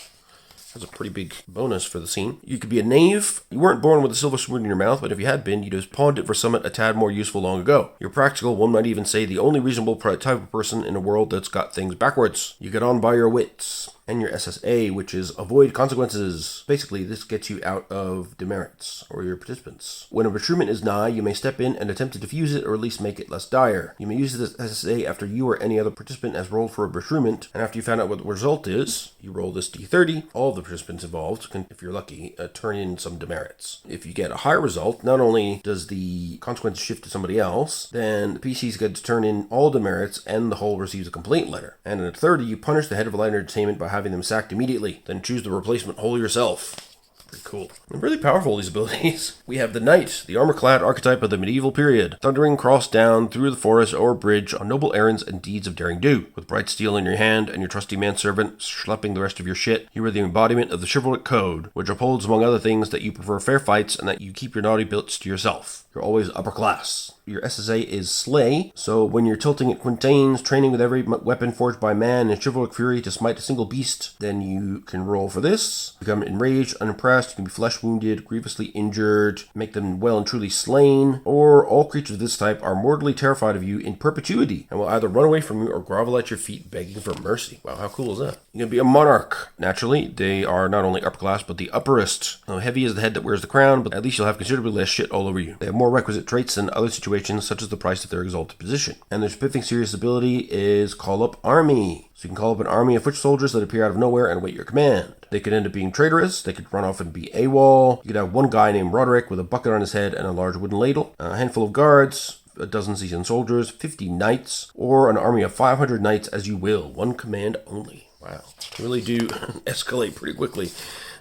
That's a pretty big bonus for the scene. You could be a knave. You weren't born with a silver spoon in your mouth, but if you had been, you'd have pawned it for something a tad more useful long ago. You're practical, one might even say the only reasonable type of person in a world that's got things backwards. You get on by your wits. And your SSA, which is avoid consequences. Basically, this gets you out of demerits, or your participants. When a retreatment is nigh, you may step in and attempt to defuse it, or at least make it less dire. You may use this SSA after you or any other participant has rolled for a retreatment, and after you found out what the result is, you roll this d30. All of the participants involved can, if you're lucky, turn in some demerits. If you get a higher result, not only does the consequence shift to somebody else, then the PCs get to turn in all demerits, and the whole receives a complaint letter. And at 30, you punish the head of a light entertainment by having them sacked immediately, then choose the replacement whole yourself. Pretty cool. And really powerful, these abilities. We have the knight, the armor-clad archetype of the medieval period, thundering across down through the forest or bridge on noble errands and deeds of daring do. With bright steel in your hand and your trusty manservant schlepping the rest of your shit, you are the embodiment of the chivalric code, which upholds among other things that you prefer fair fights and that you keep your naughty bits to yourself. You're always upper class. Your SSA is Slay, so when you're tilting at quintains, training with every weapon forged by man and chivalric fury to smite a single beast, then you can roll for this. Become enraged, unimpressed, you can be flesh wounded, grievously injured, make them well and truly slain, or all creatures of this type are mortally terrified of you in perpetuity and will either run away from you or grovel at your feet begging for mercy. Wow, how cool is that? You can be a monarch. Naturally, they are not only upper class, but the upperest. Now, heavy is the head that wears the crown, but at least you'll have considerably less shit all over you. They have more requisite traits than other situations, such as the price of their exalted position. And their spiffing serious ability is call up army. So you can call up an army of foot soldiers that appear out of nowhere and await your command. They could end up being traitorous, they could run off and be AWOL. You could have one guy named Roderick with a bucket on his head and a large wooden ladle, a handful of guards, a dozen seasoned soldiers, 50 knights, or an army of 500 knights as you will. One command only. Wow. Really do escalate pretty quickly.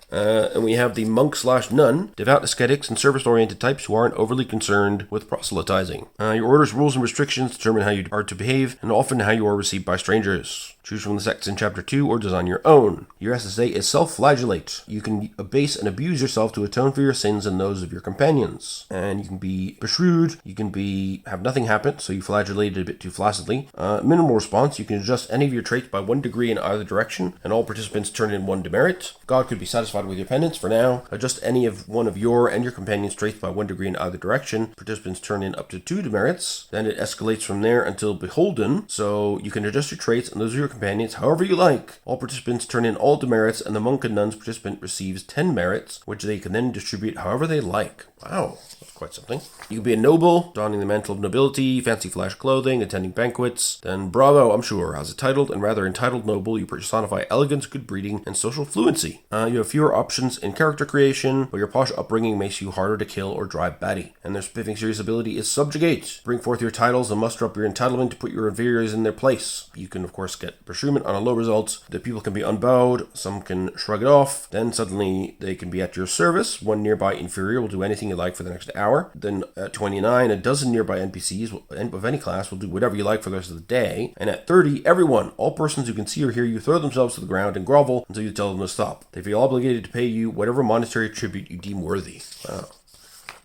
And we have the monk/nun, devout ascetics and service-oriented types who aren't overly concerned with proselytizing. Your orders, rules, and restrictions determine how you are to behave and often how you are received by strangers. Choose from the sects in Chapter 2 or design your own. Your SSA is self-flagellate. You can abase and abuse yourself to atone for your sins and those of your companions. And you can be beshrewd, you can have nothing happen, so you flagellated a bit too flaccidly. Minimal response, you can adjust any of your traits by 1 degree in either direction, and all participants turn in 1 demerit. God could be satisfied with your penance for now. Adjust any of one of your and your companions' traits by 1 degree in either direction. Participants turn in up to 2 demerits. Then it escalates from there until beholden, so you can adjust your traits, and those are your companions however you like. All participants turn in all demerits, and the monk and nun's participant receives 10 merits, which they can then distribute however they like. Wow, that's quite something. You can be a noble, donning the mantle of nobility, fancy flash clothing, attending banquets. Then bravo, I'm sure, as a titled and rather entitled noble, you personify elegance, good breeding, and social fluency. You have fewer fewer options in character creation, but your posh upbringing makes you harder to kill or drive batty. And their spiffing serious ability is Subjugate. Bring forth your titles and muster up your entitlement to put your inferiors in their place. You can, of course, get Pursuement on a low result. The people can be unbowed, some can shrug it off, then suddenly they can be at your service. One nearby inferior will do anything you like for the next hour. Then at 29, a dozen nearby NPCs of any class will do whatever you like for the rest of the day. And at 30, everyone, all persons who can see or hear you, throw themselves to the ground and grovel until you tell them to stop. They feel obligated to pay you whatever monetary tribute you deem worthy. Wow.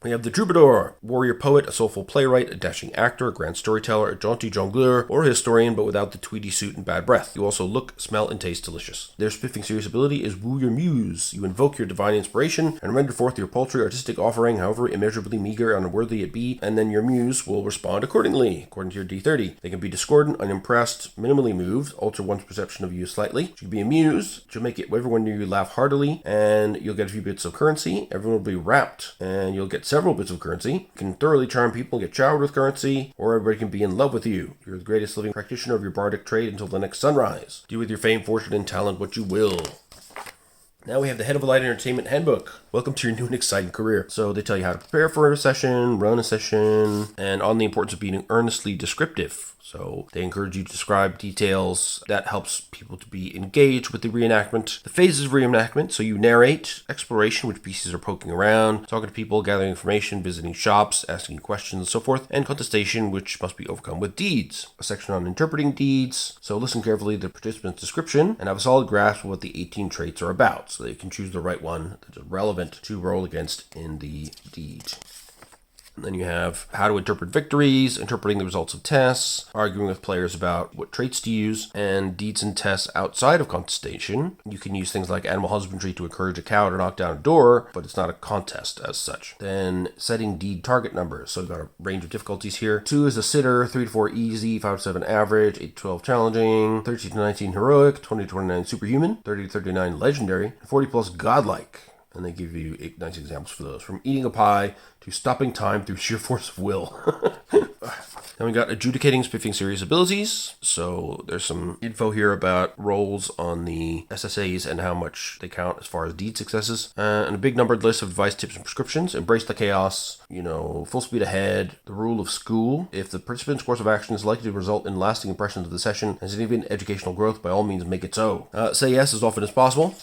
We have the Troubadour, warrior poet, a soulful playwright, a dashing actor, a grand storyteller, a jaunty jongleur, or a historian, but without the tweedy suit and bad breath. You also look, smell, and taste delicious. Their spiffing serious ability is Woo Your Muse. You invoke your divine inspiration and render forth your paltry artistic offering, however immeasurably meager and unworthy it be, and then your muse will respond accordingly, according to your D30. They can be discordant, unimpressed, minimally moved, alter one's perception of you slightly. You can be amused, which will make everyone near you laugh heartily, and you'll get a few bits of currency. Everyone will be rapt, and you'll get several bits of currency. You can thoroughly charm people and get showered with currency, or everybody can be in love with you. You're the greatest living practitioner of your bardic trade until the next sunrise. Do with your fame, fortune, and talent what you will. Now we have the Head of a Light Entertainment Handbook. Welcome to your new and exciting career. So they tell you how to prepare for a session, run a session, and on the importance of being earnestly descriptive. So they encourage you to describe details. That helps people to be engaged with the reenactment. The phases of reenactment, so you narrate, exploration, which pieces are poking around, talking to people, gathering information, visiting shops, asking questions, and so forth, and contestation, which must be overcome with deeds. A section on interpreting deeds. So listen carefully to the participant's description and have a solid grasp of what the 18 traits are about, so that you can choose the right one that is relevant to roll against in the deed. And then you have how to interpret victories, interpreting the results of tests, arguing with players about what traits to use, and deeds and tests outside of contestation. You can use things like animal husbandry to encourage a cow to knock down a door, but it's not a contest as such. Then setting deed target numbers. So we've got a range of difficulties here. 2 is a sitter, 3 to 4 easy, 5 to 7 average, 8 to 12 challenging, 13 to 19 heroic, 20 to 29 superhuman, 30 to 39 legendary, 40 plus godlike. And they give you 8 nice examples for those. From eating a pie to stopping time through sheer force of will. Then we got adjudicating spiffing serious abilities. So there's some info here about rolls on the SSAs and how much they count as far as deed successes. And a big numbered list of advice, tips, and prescriptions. Embrace the chaos, full speed ahead, the rule of school. If the participant's course of action is likely to result in lasting impressions of the session and significant educational growth, by all means make it so. Say yes as often as possible.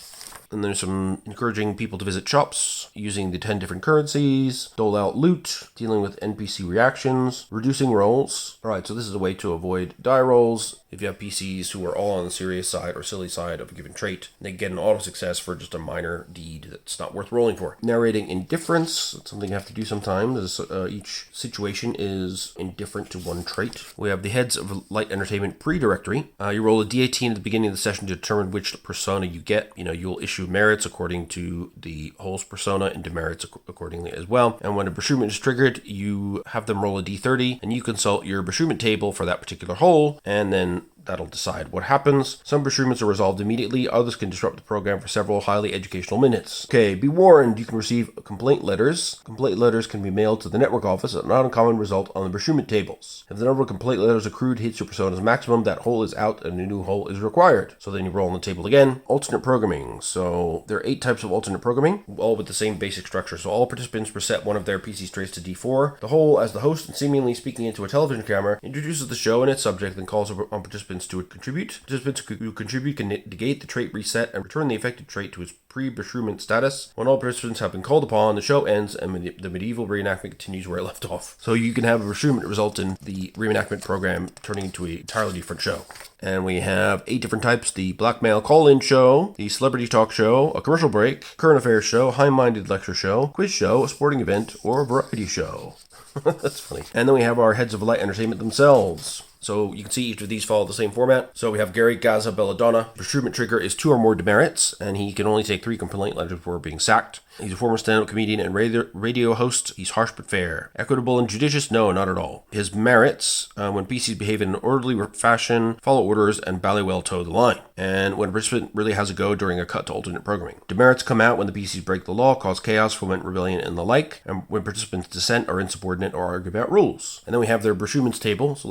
And there's some encouraging people to visit shops, using the 10 different currencies, dole out loot, dealing with NPC reactions, reducing rolls. Alright, so this is a way to avoid die rolls. If you have PCs who are all on the serious side or silly side of a given trait, they get an auto success for just a minor deed that's not worth rolling for. Narrating indifference, it's something you have to do sometimes. Each situation is indifferent to one trait. We have the Heads of Light Entertainment pre-directory. You roll a D18 at the beginning of the session to determine which persona you get. You'll issue merits according to the hole's persona and demerits accordingly as well. And when a Pursuement is triggered, you have them roll a D30 and you consult your Pursuement table for that particular hole, and then that'll decide what happens. Some Pursuements are resolved immediately, others can disrupt the program for several highly educational minutes. Okay, be warned, you can receive complaint letters. Complaint letters can be mailed to the network office, a not uncommon result on the Pursuement tables. If the number of complaint letters accrued hits your persona's maximum, that hole is out and a new hole is required. So then you roll on the table again. Alternate programming. So there are 8 types of alternate programming, all with the same basic structure. So all participants reset one of their PC traits to D4. The whole, as the host and seemingly speaking into a television camera, introduces the show and its subject, then calls on participants to contribute. Participants who contribute can negate the trait reset and return the affected trait to its pre-Pursuement status. When all participants have been called upon, the show ends and the medieval reenactment continues where it left off. So you can have a Pursuement result in the reenactment program turning into an entirely different show. And we have 8 different types: the blackmail call-in show, the celebrity talk show, a commercial break, current affairs show, high-minded lecture show, quiz show, a sporting event, or a variety show. That's funny. And then we have our Heads of Light Entertainment themselves. So you can see each of these follow the same format. So we have Gary Gaza Belladonna. Pursuement trigger is 2 or more demerits, and he can only take 3 complaint letters before being sacked. He's a former stand-up comedian and radio host. He's harsh but fair. Equitable and judicious? No, not at all. His merits, when PCs behave in an orderly fashion, follow orders, and ballywell toe the line. And when a participant really has a go during a cut to alternate programming. Demerits come out when the PCs break the law, cause chaos, foment rebellion, and the like, and when participants dissent, are insubordinate, or argue about rules. And then we have their Pursuements table, so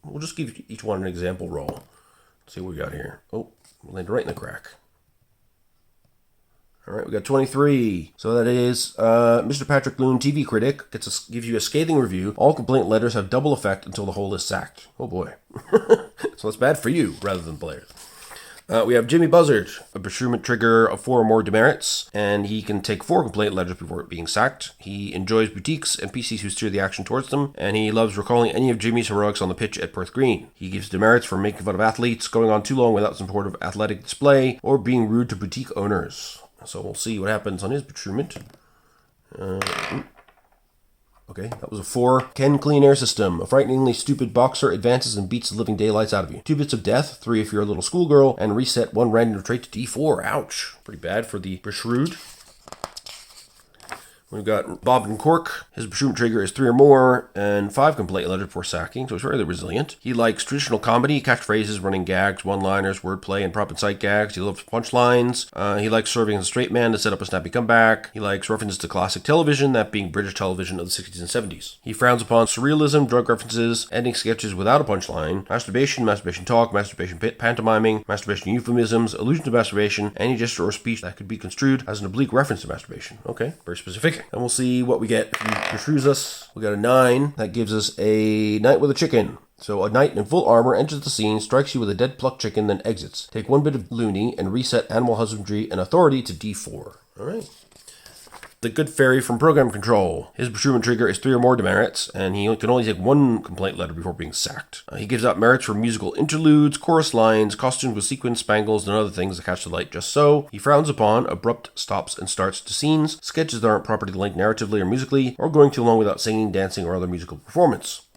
we'll just give each one an example roll. Let's see what we got here. Oh, landed right in the crack. All right, we got 23. So that is Mr. Patrick Loon, TV critic, gives you a scathing review. All complaint letters have double effect until the whole is sacked. Oh boy. So it's bad for you rather than players. We have Jimmy Buzzard, a beshrew trigger of 4 or more demerits, and he can take 4 complaint letters before being sacked. He enjoys boutiques and PCs who steer the action towards them, and he loves recalling any of Jimmy's heroics on the pitch at Perth Green. He gives demerits for making fun of athletes, going on too long without some sort of athletic display, or being rude to boutique owners. So we'll see what happens on his betruement. Okay, that was a 4. Ken Clean Air System. A frighteningly stupid boxer advances and beats the living daylights out of you. 2 bits of death, 3 if you're a little schoolgirl, and reset 1 random trait to D4. Ouch. Pretty bad for the Beshrewd. We've got Bob and Cork. His beshrew trigger is 3 or more, and 5 complaint letters before sacking, so he's fairly resilient. He likes traditional comedy, catchphrases, running gags, one-liners, wordplay, and prop and sight gags. He loves punchlines. He likes serving as a straight man to set up a snappy comeback. He likes references to classic television, that being British television of the 60s and 70s. He frowns upon surrealism, drug references, ending sketches without a punchline, masturbation, masturbation talk, masturbation pantomiming, masturbation euphemisms, allusion to masturbation, any gesture or speech that could be construed as an oblique reference to masturbation. Okay, very specific. And we'll see what we get if he beshrews us. We got a 9. That gives us a knight with a chicken. So a knight in full armor enters the scene, strikes you with a dead plucked chicken, then exits. Take 1 bit of loony and reset animal husbandry and authority to D4. All right. The Good Fairy from Program Control. His beshrew trigger is 3 or more demerits, and he can only take 1 complaint letter before being sacked. He gives out merits for musical interludes, chorus lines, costumes with sequins, spangles, and other things that catch the light just so. He frowns upon abrupt stops and starts to scenes, sketches that aren't properly linked narratively or musically, or going too long without singing, dancing, or other musical performance.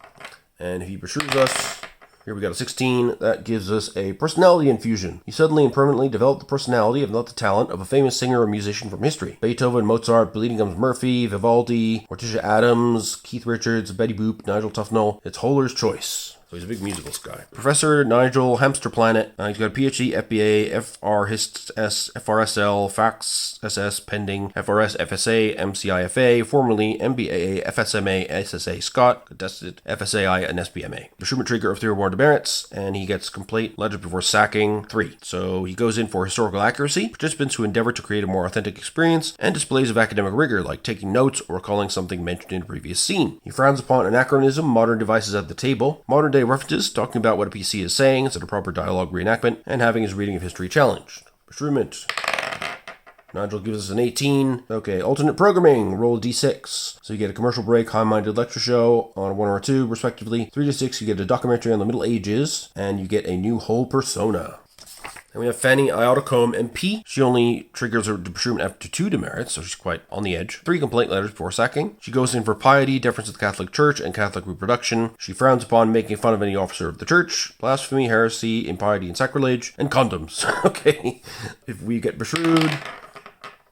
And if he beshrews us, here we got a 16. That gives us a personality infusion. You suddenly and permanently develop the personality, if not the talent, of a famous singer or musician from history. Beethoven, Mozart, Bleeding Gums Murphy, Vivaldi, Morticia Adams, Keith Richards, Betty Boop, Nigel Tufnell. It's Holler's choice. So he's a big musicals guy. Professor Nigel Hamster Planet. He's got a PhD, FBA, FRHISTS, FRSL, FACS, SS, pending, FRS, FSA, MCIFA, formerly MBAA, FSMA, SSA Scott, contested, FSAI, and SBMA. Beshrew trigger of 3 or more demerits, and he gets complaint letters before sacking 3. So he goes in for historical accuracy, participants who endeavor to create a more authentic experience, and displays of academic rigor, like taking notes or recalling something mentioned in a previous scene. He frowns upon anachronism, modern devices at the table, modern day references, talking about what a PC is saying instead of proper dialogue reenactment, and having his reading of history challenged. Beshrewment. Nigel gives us an 18. Okay, alternate programming, roll a d6. So you get a commercial break, high-minded lecture show on 1 or 2, respectively. 3 to 6, you get a documentary on the Middle Ages, and you get a new whole persona. And we have Fanny Iotacombe MP. She only triggers her beshrew after 2 demerits, so she's quite on the edge. 3 complaint letters before sacking. She goes in for piety, deference to the Catholic Church, and Catholic reproduction. She frowns upon making fun of any officer of the church, blasphemy, heresy, impiety, and sacrilege, and condoms. Okay, if we get beshrewed,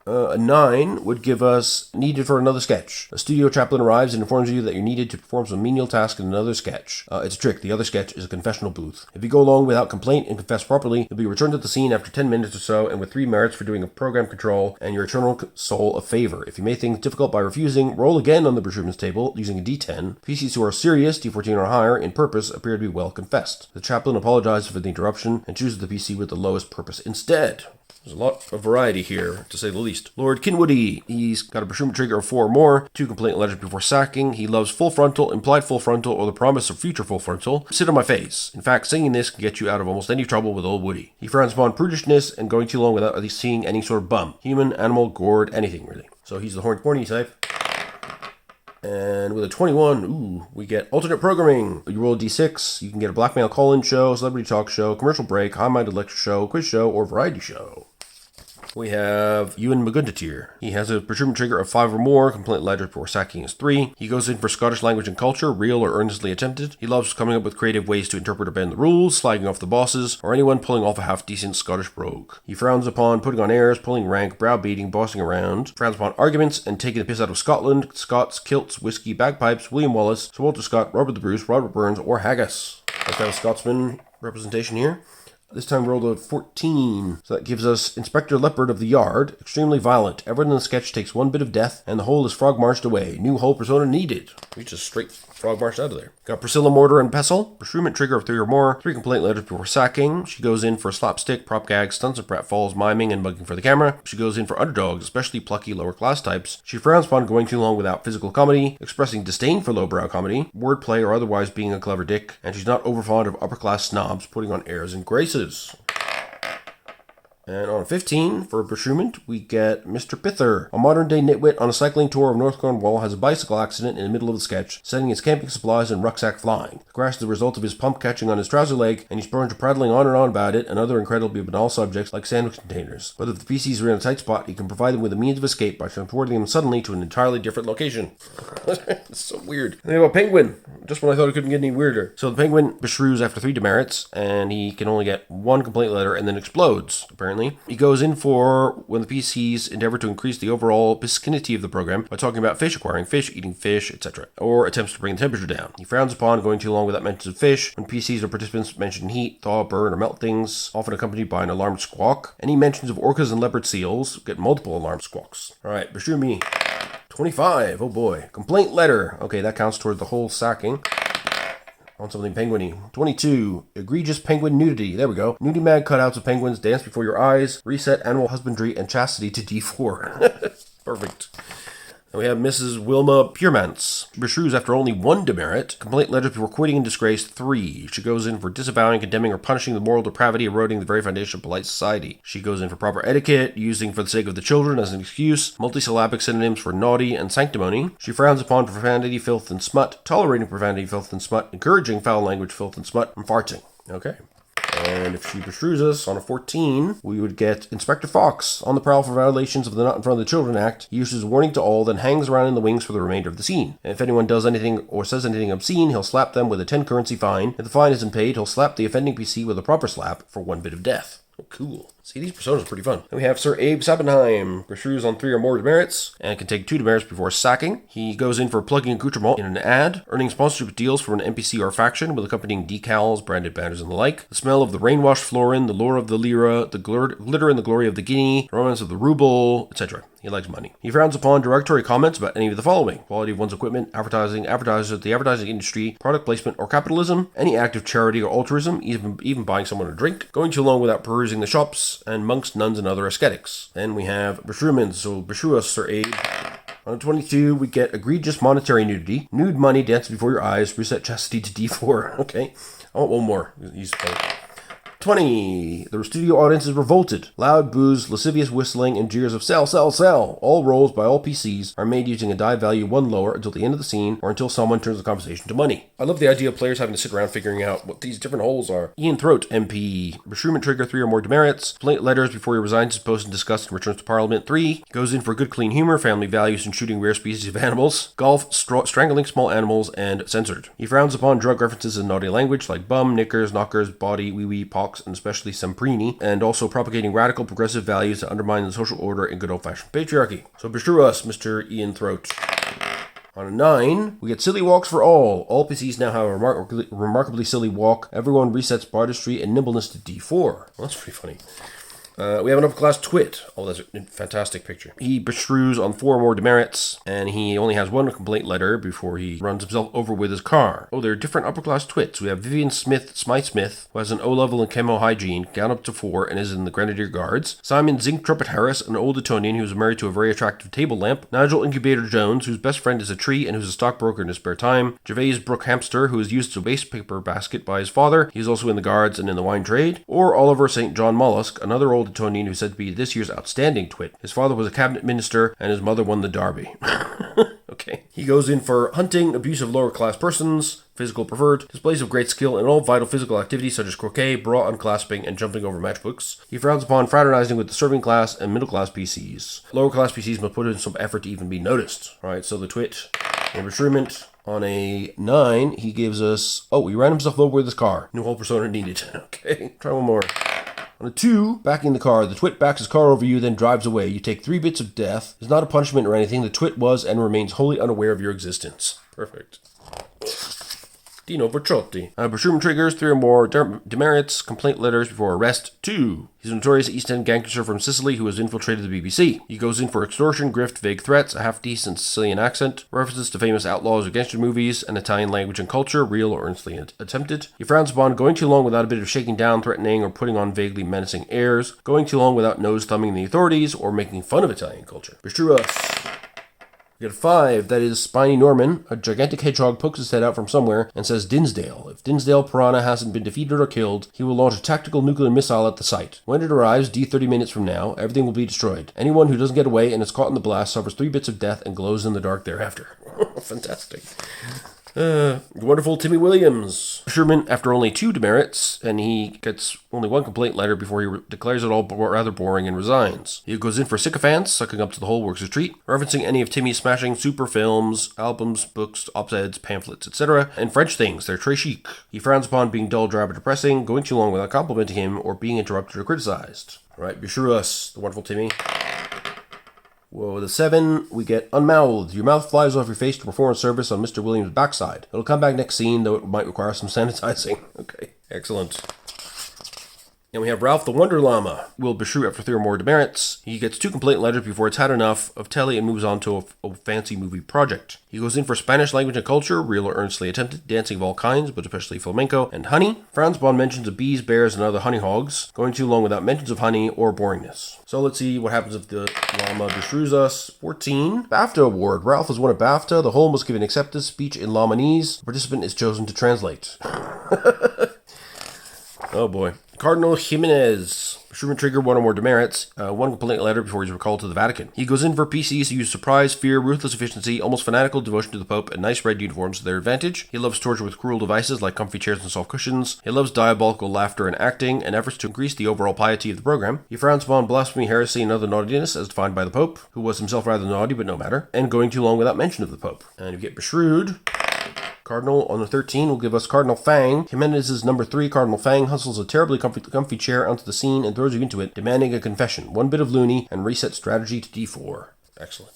a 9 would give us needed for another sketch. A studio chaplain arrives and informs you that you're needed to perform some menial task in another sketch. It's a trick. The other sketch is a confessional booth. If you go along without complaint and confess properly, you'll be returned to the scene after 10 minutes or so, and with 3 merits for doing a program control and your eternal soul a favor. If you make things difficult by refusing, roll again on the beshrewdness table using a d10. PCs who are serious, d14 or higher, in purpose appear to be well confessed. The chaplain apologizes for the interruption and chooses the PC with the lowest purpose instead. There's a lot of variety here, to say the least. Lord Kinwoody. He's got a beshrew trigger of 4 or more, 2 complaint letters before sacking. He loves full frontal, implied full frontal, or the promise of future full frontal. Sit on my face. In fact, singing this can get you out of almost any trouble with old Woody. He frowns upon prudishness and going too long without at least seeing any sort of bum. Human, animal, gourd, anything really. So he's the horny type. And with a 21, we get alternate programming. You roll a d6, you can get a blackmail call-in show, celebrity talk show, commercial break, high-minded lecture show, quiz show, or variety show. We have Ewan McGundatir. He has a beshrew trigger of 5 or more, complaint letter before sacking is 3. He goes in for Scottish language and culture, real or earnestly attempted. He loves coming up with creative ways to interpret or bend the rules, slagging off the bosses, or anyone pulling off a half-decent Scottish brogue. He frowns upon putting on airs, pulling rank, browbeating, bossing around. Frowns upon arguments and taking the piss out of Scotland, Scots, kilts, whiskey, bagpipes, William Wallace, Sir Walter Scott, Robert the Bruce, Robert Burns, or Haggis. Let's have a Scotsman representation here. This time we rolled a 14. So that gives us Inspector Leopard of the Yard. Extremely violent. Everyone in the sketch takes 1 bit of death, and the whole is frog marched away. New whole persona needed. We just straight frog marched out of there. Got Priscilla, Mortar, and Pestle. Beshrew trigger of 3 or more. 3 complaint letters before sacking. She goes in for slapstick, prop gag, stunts and pratfalls, miming, and mugging for the camera. She goes in for underdogs, especially plucky lower class types. She frowns upon going too long without physical comedy, expressing disdain for lowbrow comedy, wordplay, or otherwise being a clever dick, and she's not overfond of upper class snobs putting on airs and graces. And on a 15, for Beshrewment, we get Mr. Pither. A modern-day nitwit on a cycling tour of North Cornwall has a bicycle accident in the middle of the sketch, setting his camping supplies and rucksack flying. The crash is the result of his pump catching on his trouser leg, and he's prone to prattling on and on about it and other incredibly banal subjects like sandwich containers. But if the PCs are in a tight spot, he can provide them with a means of escape by transporting them suddenly to an entirely different location. It's so weird. And then about Penguin, just when I thought it couldn't get any weirder. So the Penguin beshrews after 3 demerits, and he can only get 1 complaint letter and then explodes, apparently. He goes in for when the PCs endeavor to increase the overall piscinity of the program by talking about fish, acquiring fish, eating fish, etc., or attempts to bring the temperature down. He frowns upon going too long without mentions of fish. When PCs or participants mention heat, thaw, burn, or melt things, often accompanied by an alarmed squawk. Any mentions of orcas and leopard seals get multiple alarm squawks. Alright, beshrew me. 25, oh boy. Complaint letter. Okay, that counts towards the whole sacking. On something penguiny. 22. Egregious penguin nudity. There we go. Nudie mag cutouts of penguins dance before your eyes. Reset animal husbandry and chastity to D4. Perfect. And we have Mrs. Wilma Puremance. Beshrews after only 1 demerit. Complaint letters before quitting in disgrace 3. She goes in for disavowing, condemning, or punishing the moral depravity eroding the very foundation of polite society. She goes in for proper etiquette, using for the sake of the children as an excuse, multisyllabic synonyms for naughty and sanctimony. She frowns upon profanity, filth, and smut, tolerating profanity, filth, and smut, encouraging foul language, filth, and smut, and farting. Okay. And if she beshrews us on a 14, we would get Inspector Fox. On the prowl for violations of the Not in Front of the Children Act, he issues a warning to all, then hangs around in the wings for the remainder of the scene. And if anyone does anything or says anything obscene, he'll slap them with a 10 currency fine. If the fine isn't paid, he'll slap the offending PC with a proper slap for 1 bit of death. Oh, cool. See, these personas are pretty fun. Then we have Sir Abe Sabenheim. Beshrews on 3 or more demerits, and can take 2 demerits before sacking. He goes in for plugging accoutrement in an ad, earning sponsorship deals from an NPC or faction with accompanying decals, branded banners, and the like. The smell of the rain-washed florin, the lure of the lira, the glitter and the glory of the guinea, the romance of the ruble, etc. He likes money. He frowns upon derogatory comments about any of the following: quality of one's equipment, advertising, advertisers, the advertising industry, product placement or capitalism, any act of charity or altruism, even buying someone a drink, going too long without perusing the shops, and monks, nuns, and other ascetics. Then we have Beshrewmans, so beshrew us, Sir Abe. On 22, we get egregious monetary nudity, nude money dancing before your eyes, reset chastity to D4. Okay, I want 1 more. He's funny. 20. The studio audience is revolted. Loud boos, lascivious whistling, and jeers of sell, sell, sell. All rolls by all PCs are made using a die value 1 lower until the end of the scene or until someone turns the conversation to money. I love the idea of players having to sit around figuring out what these different holes are. Ian Throat, MP. Beshrew trigger 3 or more demerits. Complaint letters before he resigns his post in disgust and returns to Parliament 3. Goes in for good clean humor, family values, and shooting rare species of animals. Golf, strangling small animals, and censored. He frowns upon drug references in naughty language like bum, knickers, knockers, body, wee-wee, pox, and especially Semprini, and also propagating radical progressive values that undermine the social order in good old-fashioned patriarchy. So beshrew us, Mr. Ian Throat. On a 9, we get Silly Walks for All. All PCs now have a remarkably silly walk. Everyone resets artistry and nimbleness to D4. Well, that's pretty funny. We have an upper class twit. Oh, that's a fantastic picture. He beshrews on 4 or more demerits, and he only has 1 complaint letter before he runs himself over with his car. Oh, there are different upper class twits. We have Vivian Smythe-Smith, who has an O level in chemo hygiene, down up to 4, and is in the Grenadier Guards. Simon Zinc Trumpet Harris, an old Etonian who is married to a very attractive table lamp. Nigel Incubator Jones, whose best friend is a tree and who's a stockbroker in his spare time. Gervais Brook Hamster, who is used as a waste paper basket by his father. He is also in the Guards and in the wine trade. Or Oliver St. John Mollusk, another old Etonian who's said to be this year's outstanding twit. His father was a cabinet minister, and his mother won the Derby. Okay. He goes in for hunting, abuse of lower class persons, physical pervert, displays of great skill in all vital physical activities such as croquet, bra unclasping, and jumping over matchbooks. He frowns upon fraternizing with the serving class and middle class PCs. Lower class PCs must put in some effort to even be noticed. Alright, so the twit and beshrew. On a 9, he gives us... Oh, he ran himself over with his car. New whole persona needed. Okay, try 1 more. On a 2, backing the car, the twit backs his car over you, then drives away. You take 3 bits of death. It's not a punishment or anything. The twit was and remains wholly unaware of your existence. Perfect. Dino Verchotti. Bashroom triggers 3 or more demerits, complaint letters before arrest. 2. He's a notorious East End gangster from Sicily who has infiltrated the BBC. He goes in for extortion, grift, vague threats, a half-decent Sicilian accent, references to famous outlaws or gangster movies, and Italian language and culture, real or earnestly attempted. He frowns upon going too long without a bit of shaking down, threatening, or putting on vaguely menacing airs, going too long without nose-thumbing the authorities, or making fun of Italian culture. Beshrew us. We got 5, that is Spiny Norman. A gigantic hedgehog pokes his head out from somewhere and says Dinsdale. If Dinsdale Piranha hasn't been defeated or killed, he will launch a tactical nuclear missile at the site. When it arrives, D30 minutes from now, everything will be destroyed. Anyone who doesn't get away and is caught in the blast suffers 3 bits of death and glows in the dark thereafter. Fantastic. Wonderful Timmy Williams. Sherman, after only 2 demerits, and he gets only 1 complaint letter before he declares it all rather boring and resigns. He goes in for sycophants, sucking up to the whole works of treat, referencing any of Timmy's smashing super films, albums, books, op-eds, pamphlets, etc., and French things, they're très chic. He frowns upon being dull, drab, or depressing, going too long without complimenting him, or being interrupted or criticized. Alright, beshrew us, the wonderful Timmy. Whoa, the 7, we get unmouthed. Your mouth flies off your face to perform service on Mr. Williams' backside. It'll come back next scene, though it might require some sanitizing. Okay, excellent. And we have Ralph the Wonder Llama. Will beshrew after 3 or more demerits. He gets 2 complaint letters before it's had enough of telly and moves on to a fancy movie project. He goes in for Spanish language and culture, real or earnestly attempted, dancing of all kinds, but especially flamenco, and honey. Frowns upon mentions of bees, bears, and other honey hogs, going too long without mentions of honey or boringness. So let's see what happens if the llama beshrews us. 14. BAFTA Award. Ralph has won a BAFTA. The whole must give an acceptance speech in Lamanese. The participant is chosen to translate. Oh boy. Cardinal Jimenez. Sherman trigger 1 or more demerits, 1 complaint letter before he's recalled to the Vatican. He goes in for PCs who use surprise, fear, ruthless efficiency, almost fanatical devotion to the Pope, and nice red uniforms to their advantage. He loves torture with cruel devices like comfy chairs and soft cushions. He loves diabolical laughter and acting, and efforts to increase the overall piety of the program. He frowns upon blasphemy, heresy, and other naughtiness as defined by the Pope, who was himself rather naughty but no matter, and going too long without mention of the Pope. And if you get beshrewed, Cardinal on the 13 will give us Cardinal Fang. Jimenez's number 3, Cardinal Fang, hustles a terribly comfy chair onto the scene and throws you into it, demanding a confession, 1 bit of loony, and reset strategy to D4. Excellent.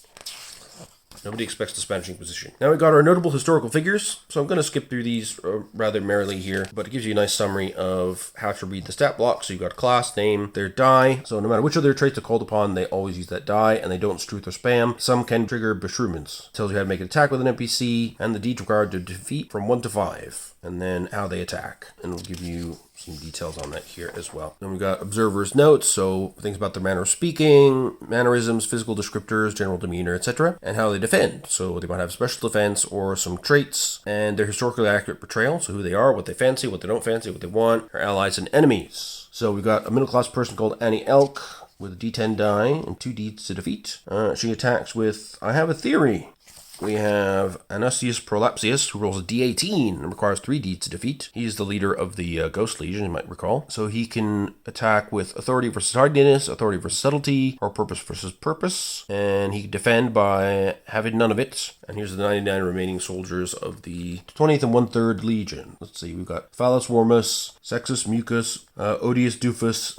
Nobody expects the Spanish Inquisition. Now we got our notable historical figures, so I'm going to skip through these rather merrily here, but it gives you a nice summary of how to read the stat block. So you've got class, name, their die. So no matter which of their traits are called upon, they always use that die, and they don't truth or spam. Some can trigger beshrewments. Tells you how to make an attack with an NPC, and the deeds required to defeat from 1 to 5, and then how they attack. And we'll give you some details on that here as well. Then we've got observer's notes, so things about their manner of speaking, mannerisms, physical descriptors, general demeanor, etc., and how they defend. So they might have special defense or some traits, and their historically accurate portrayal, so who they are, what they fancy, what they don't fancy, what they want, their allies and enemies. So we've got a middle-class person called Annie Elk with a D10 die and 2 deeds to defeat. She attacks with, I have a theory. We have Anusius Prolapsius, who rolls a D18 and requires 3 deeds to defeat. He's the leader of the Ghost Legion, you might recall. So he can attack with authority versus hardiness, authority versus subtlety, or purpose versus purpose. And he can defend by having none of it. And here's the 99 remaining soldiers of the 20th and 1/3 Legion. Let's see, we've got Phallus Warmus, Sexus Mucus, Odious Doofus.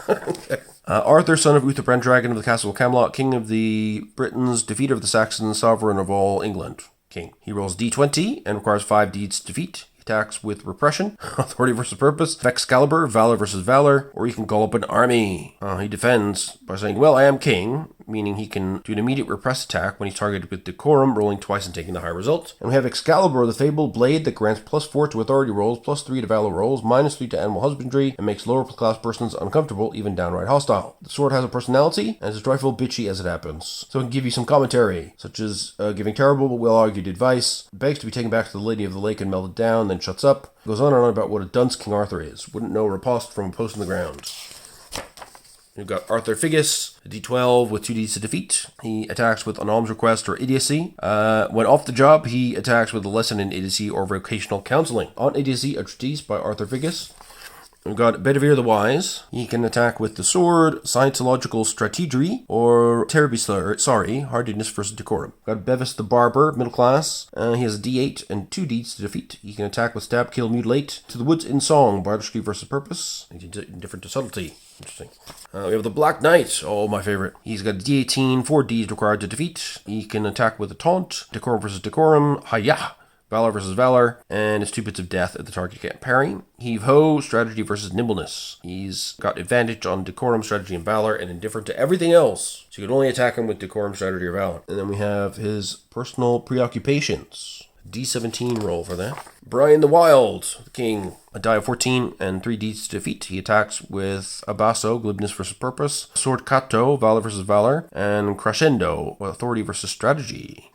Okay. Arthur, son of Uther Pendragon of the Castle of Camelot, king of the Britons, defeater of the Saxons, sovereign of all England. King. He rolls D20 and requires 5 deeds to defeat. He attacks with repression, authority versus purpose, Excalibur, valor versus valor, or he can call up an army. He defends by saying, well, I am king, meaning he can do an immediate repress attack when he's targeted with decorum, rolling twice and taking the high result. And we have Excalibur, the fabled blade that grants +4 to authority rolls, +3 to valor rolls, -3 to animal husbandry, and makes lower class persons uncomfortable, even downright hostile. The sword has a personality, and is a trifle bitchy as it happens. So it can give you some commentary, such as giving terrible but well-argued advice, begs to be taken back to the Lady of the Lake and melted down, then shuts up, goes on and on about what a dunce King Arthur is, wouldn't know riposte from a post in the ground. We've got Arthur Figgis, a D12 with 2 deeds to defeat. He attacks with an alms request or idiocy. When off the job, he attacks with a lesson in idiocy or vocational counseling. On idiocy, a treatise by Arthur Figgis. We've got Bedivere the Wise. He can attack with the sword, scientological strategy, or hardiness versus decorum. We've got Bevis the Barber, middle class. He has a D8 and 2 deeds to defeat. He can attack with stab, kill, mutilate. To the Woods in Song, bardistry versus purpose. He's indifferent to subtlety. Interesting. We have the Black Knight. Oh, my favorite. He's got a D18, 4 Ds required to defeat. He can attack with a taunt, decorum versus decorum, hi-yah. Valor versus Valor, and it's 2 bits of death if the target can't parry. Heave-ho, strategy versus nimbleness. He's got advantage on decorum, strategy, and valor, and indifferent to everything else. So you can only attack him with decorum, strategy, or valor. And then we have his personal preoccupations. D17 roll for that. Brian the Wild, the king. A die of 14 and 3 deeds to defeat. He attacks with Abasso, glibness versus purpose. Sword Kato, valor versus valor. And Crescendo, authority versus strategy.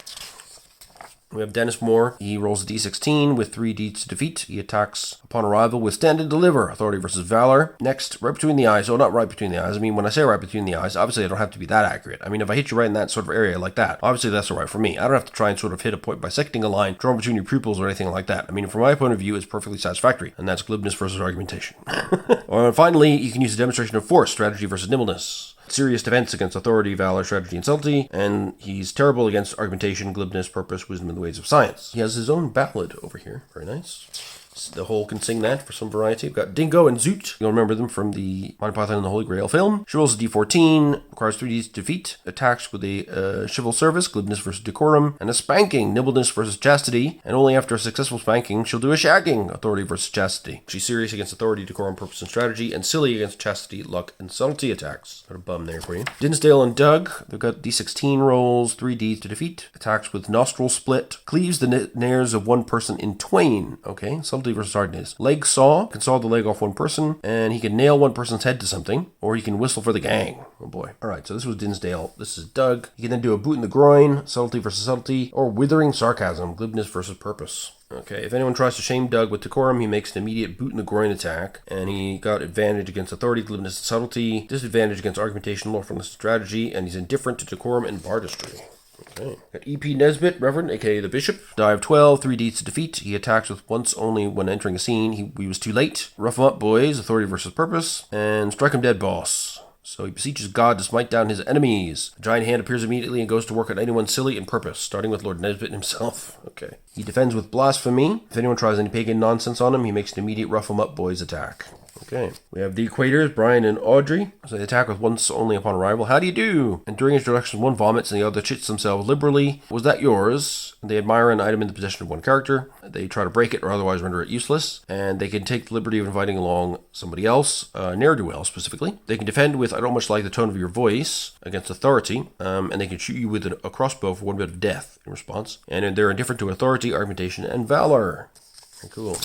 We have Dennis Moore. He rolls a d16 with 3 deeds to defeat. He attacks upon arrival with stand and deliver, authority versus valor. Next, right between the eyes. Oh, not right between the eyes. I mean, when I say right between the eyes, obviously I don't have to be that accurate. I mean, if I hit you right in that sort of area like that, obviously that's all right for me. I don't have to try and sort of hit a point bisecting a line, drawn between your pupils or anything like that. I mean, from my point of view, it's perfectly satisfactory. And that's glibness versus argumentation. And finally, you can use a demonstration of force, strategy versus nimbleness. Serious defense against authority, valor, strategy, and subtlety, and he's terrible against argumentation, glibness, purpose, wisdom, and the ways of science. He has his own ballad over here. Very nice. The whole can sing that for some variety. We've got Dingo and Zoot. You'll remember them from the Monty Python and the Holy Grail film. She rolls a d14, requires 3 deeds to defeat, attacks with a civil service, glibness versus decorum, and a spanking, nimbleness versus chastity, and only after a successful spanking, she'll do a shagging, authority versus chastity. She's serious against authority, decorum, purpose, and strategy, and silly against chastity, luck, and subtlety attacks. Got a bum there for you. Dinsdale and Doug, they've got d16 rolls, 3 deeds to defeat, attacks with nostril split, cleaves the nares of one person in twain. Okay, subtlety versus hardness. Leg saw, can saw the leg off one person, and he can nail one person's head to something, or he can whistle for the gang. Oh boy. Alright, so this was Dinsdale. This is Doug. He can then do a boot in the groin, subtlety versus subtlety, or withering sarcasm, glibness versus purpose. Okay, if anyone tries to shame Doug with decorum, he makes an immediate boot in the groin attack, and he got advantage against authority, glibness, and subtlety, disadvantage against argumentation, lawfulness, strategy, and he's indifferent to decorum and bardistry. Okay. Got E.P. Nesbitt, Reverend, aka the Bishop. Die of 12, 3 deeds to defeat. He attacks with once only when entering a scene. He was too late. Rough him up, boys. Authority versus purpose. And strike him dead, boss. So he beseeches God to smite down his enemies. A giant hand appears immediately and goes to work on anyone silly in purpose, starting with Lord Nesbitt himself. Okay. He defends with blasphemy. If anyone tries any pagan nonsense on him, he makes an immediate rough him up, boys attack. Okay. We have the Equators, Brian and Audrey. So they attack with once only upon arrival. How do you do? And during introduction, one vomits and the other chits themselves liberally. Was that yours? They admire an item in the possession of one character. They try to break it or otherwise render it useless. And they can take the liberty of inviting along somebody else, ne'er-do-well specifically. They can defend with, I don't much like the tone of your voice, against authority. And they can shoot you with a crossbow for 1 bit of death in response. And they're indifferent to authority, argumentation, and valor. Okay, cool.